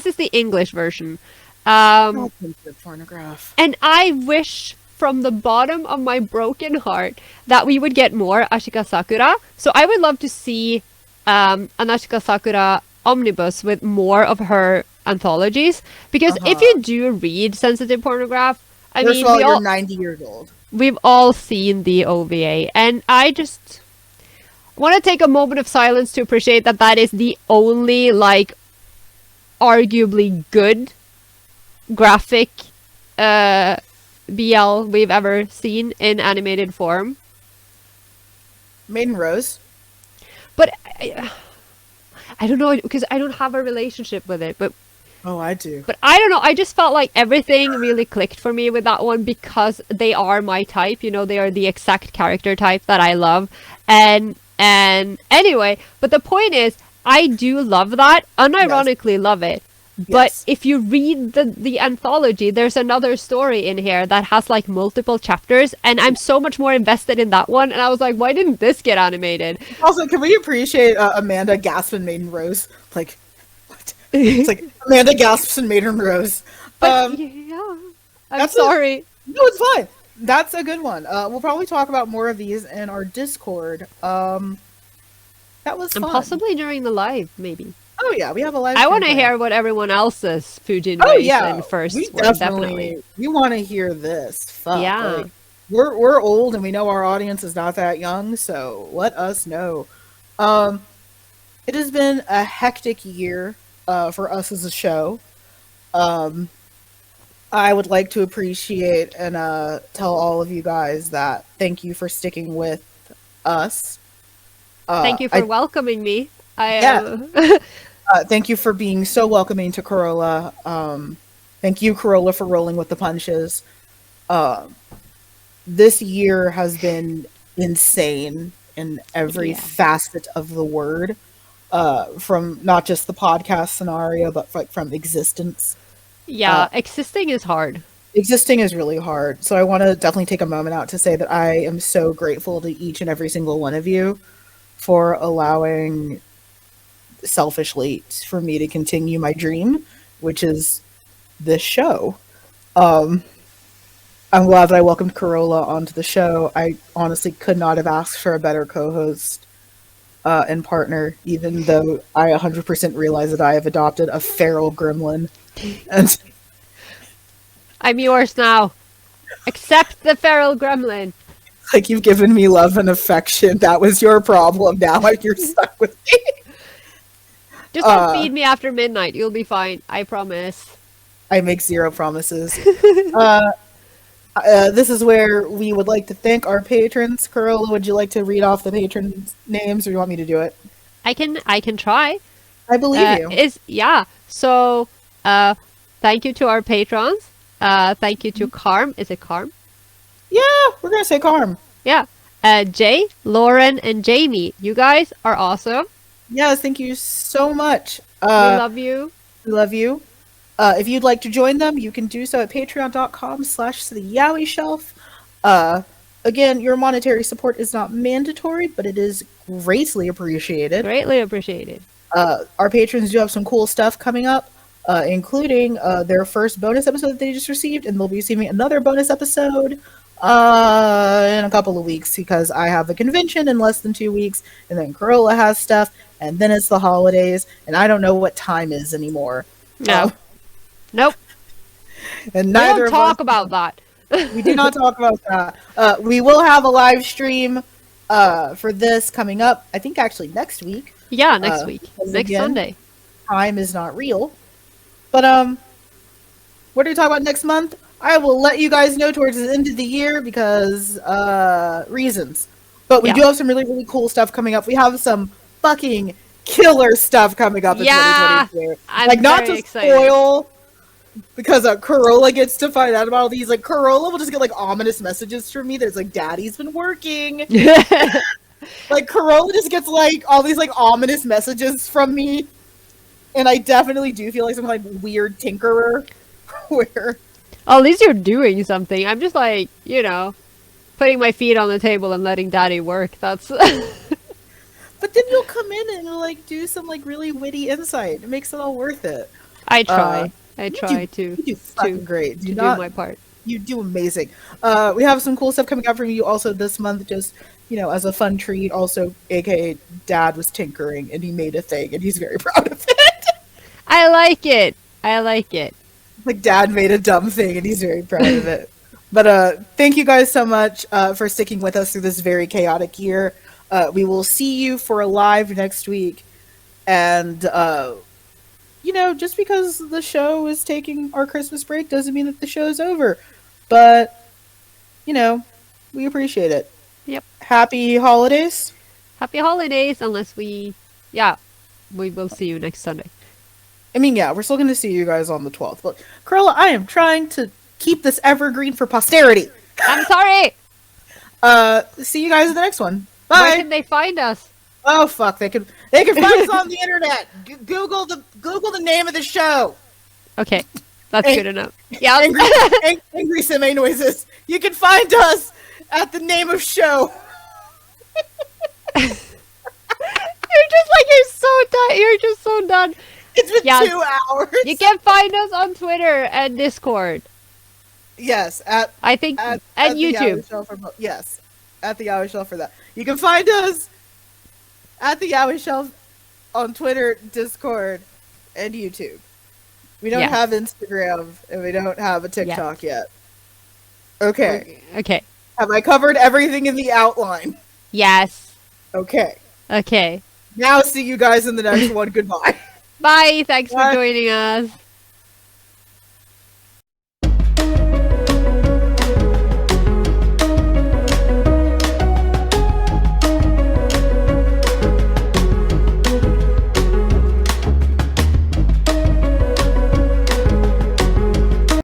is the English version, Not sensitive pornograph. and I wish from the bottom of my broken heart that we would get more Ashika Sakura. So I would love to see an Ashika Sakura omnibus with more of her anthologies, because if you do read sensitive pornograph, I First mean, of all, you're 90 years old. we've all seen the OVA, and I just want to take a moment of silence to appreciate that that is the only, like, arguably good graphic BL we've ever seen in animated form. Maiden Rose. But I don't know, because I don't have a relationship with it, but Oh, I do. I don't know, I just felt like everything really clicked for me with that one because they are my type, they are the exact character type that I love. And anyway, but the point is, I do love that, unironically love it. But Yes. if you read the anthology, there's another story in here that has like multiple chapters, and I'm so much more invested in that one. And I was like, why didn't this get animated? Also, can we appreciate Amanda gasp and Maiden Rose? Like, what? It's like Amanda gasps and Maiden Rose. But yeah, I'm that's sorry. No, it's fine. That's a good one. We'll probably talk about more of these in our Discord. That was And fun. possibly during the live, maybe. Oh yeah, we have a live. I want to stream hear what everyone else's Fujin planned. Oh race yeah, and first we were, definitely. we want to hear this. Fuck. Yeah. Like, we're old and we know our audience is not that young, so let us know. It has been a hectic year for us as a show. I would like to appreciate and tell all of you guys that thank you for sticking with us. Thank you for welcoming me. Yeah. Thank you for being so welcoming to Carola. Thank you, Carola, for rolling with the punches. This year has been insane in every facet of the word, from not just the podcast scenario, but from existence. Yeah, existing is hard. Existing is really hard. So I want to definitely take a moment out to say that I am so grateful to each and every single one of you for allowing selfishly for me to continue my dream, which is this show. I'm glad that I welcomed Carola onto the show. I honestly could not have asked for a better co-host and partner, even though I 100% realize that I have adopted a feral gremlin. And I'm yours now. Accept the feral gremlin. like, you've given me love and affection. That was your problem. Now you're stuck with me. Just don't feed me after midnight. You'll be fine. I promise. I make zero promises. This is where we would like to thank our patrons. Carola, would you like to read off the patrons' names, or do you want me to do it? I can try. I believe you. So thank you to our patrons. Thank you to Carm. Is it Carm? Yeah, we're gonna say Carm. Yeah. Jay, Lauren, and Jamie. You guys are awesome. Yes, thank you so much. We love you. We love you. If you'd like to join them, you can do so at patreon.com/the Yaoi Shelf. Again, your monetary support is not mandatory, but it is greatly appreciated. Greatly appreciated. Our patrons do have some cool stuff coming up, including their first bonus episode that they just received, and they'll be receiving another bonus episode In a couple of weeks because I have a convention in less than 2 weeks, and then Carola has stuff, and then it's the holidays, and I don't know what time is anymore. No. Nope. And We neither don't of talk us, about that. we do not talk about that. We will have a live stream for this coming up. I think actually next week. Yeah, next week. because Next again, Sunday. Time is not real. But what do we talk about next month? I will let you guys know towards the end of the year because reasons. But we Yeah. do have some really, really cool stuff coming up. We have some fucking killer stuff coming up in Yeah, 2022. I'm Like, not very to excited. spoil, because Carola gets to find out about all these. Like, Carola will just get, like, ominous messages from me that's like, Daddy's been working. Like, Carola just gets, like, all these, like, ominous messages from me. And I definitely do feel like some kind of weird tinkerer where... At least you're doing something. I'm just like, putting my feet on the table and letting daddy work. That's But then you'll come in and you'll, like, do some, like, really witty insight. It makes it all worth it. I try. I You try do fucking great. to do my part. You do amazing. We have some cool stuff coming out from you also this month, just, as a fun treat. Also, aka Dad was tinkering and he made a thing and he's very proud of it. I like it. I like it. Like, Dad made a dumb thing and he's very proud of it. But thank you guys so much for sticking with us through this very chaotic year. We will see you for a live next week. And, just because the show is taking our Christmas break doesn't mean that the show's over. But, we appreciate it. Yep. Happy holidays. Happy holidays, unless we will see you next Sunday. I mean, yeah, we're still going to see you guys on the 12th. But, Carola, I am trying to keep this evergreen for posterity. I'm sorry! See you guys in the next one. Where Bye. can they find us? Oh, fuck. They can find us on the internet. Google the name of the show. Okay, that's good enough. Yeah. Angry Sime noises. You can find us at the name of show. You're just so done. It's been 2 hours. You can find us on Twitter and Discord. Yes, I think at and the YouTube. Yaoi Shelf yes, at the Yaoi Shelf for that. You can find us at the Yaoi Shelf on Twitter, Discord, and YouTube. We don't Yes. have Instagram, and we don't have a TikTok yet. Okay. Okay. Have I covered everything in the outline? Yes. Okay. Okay. Now see you guys in the next one. Goodbye. Bye. Thanks Bye. for joining us.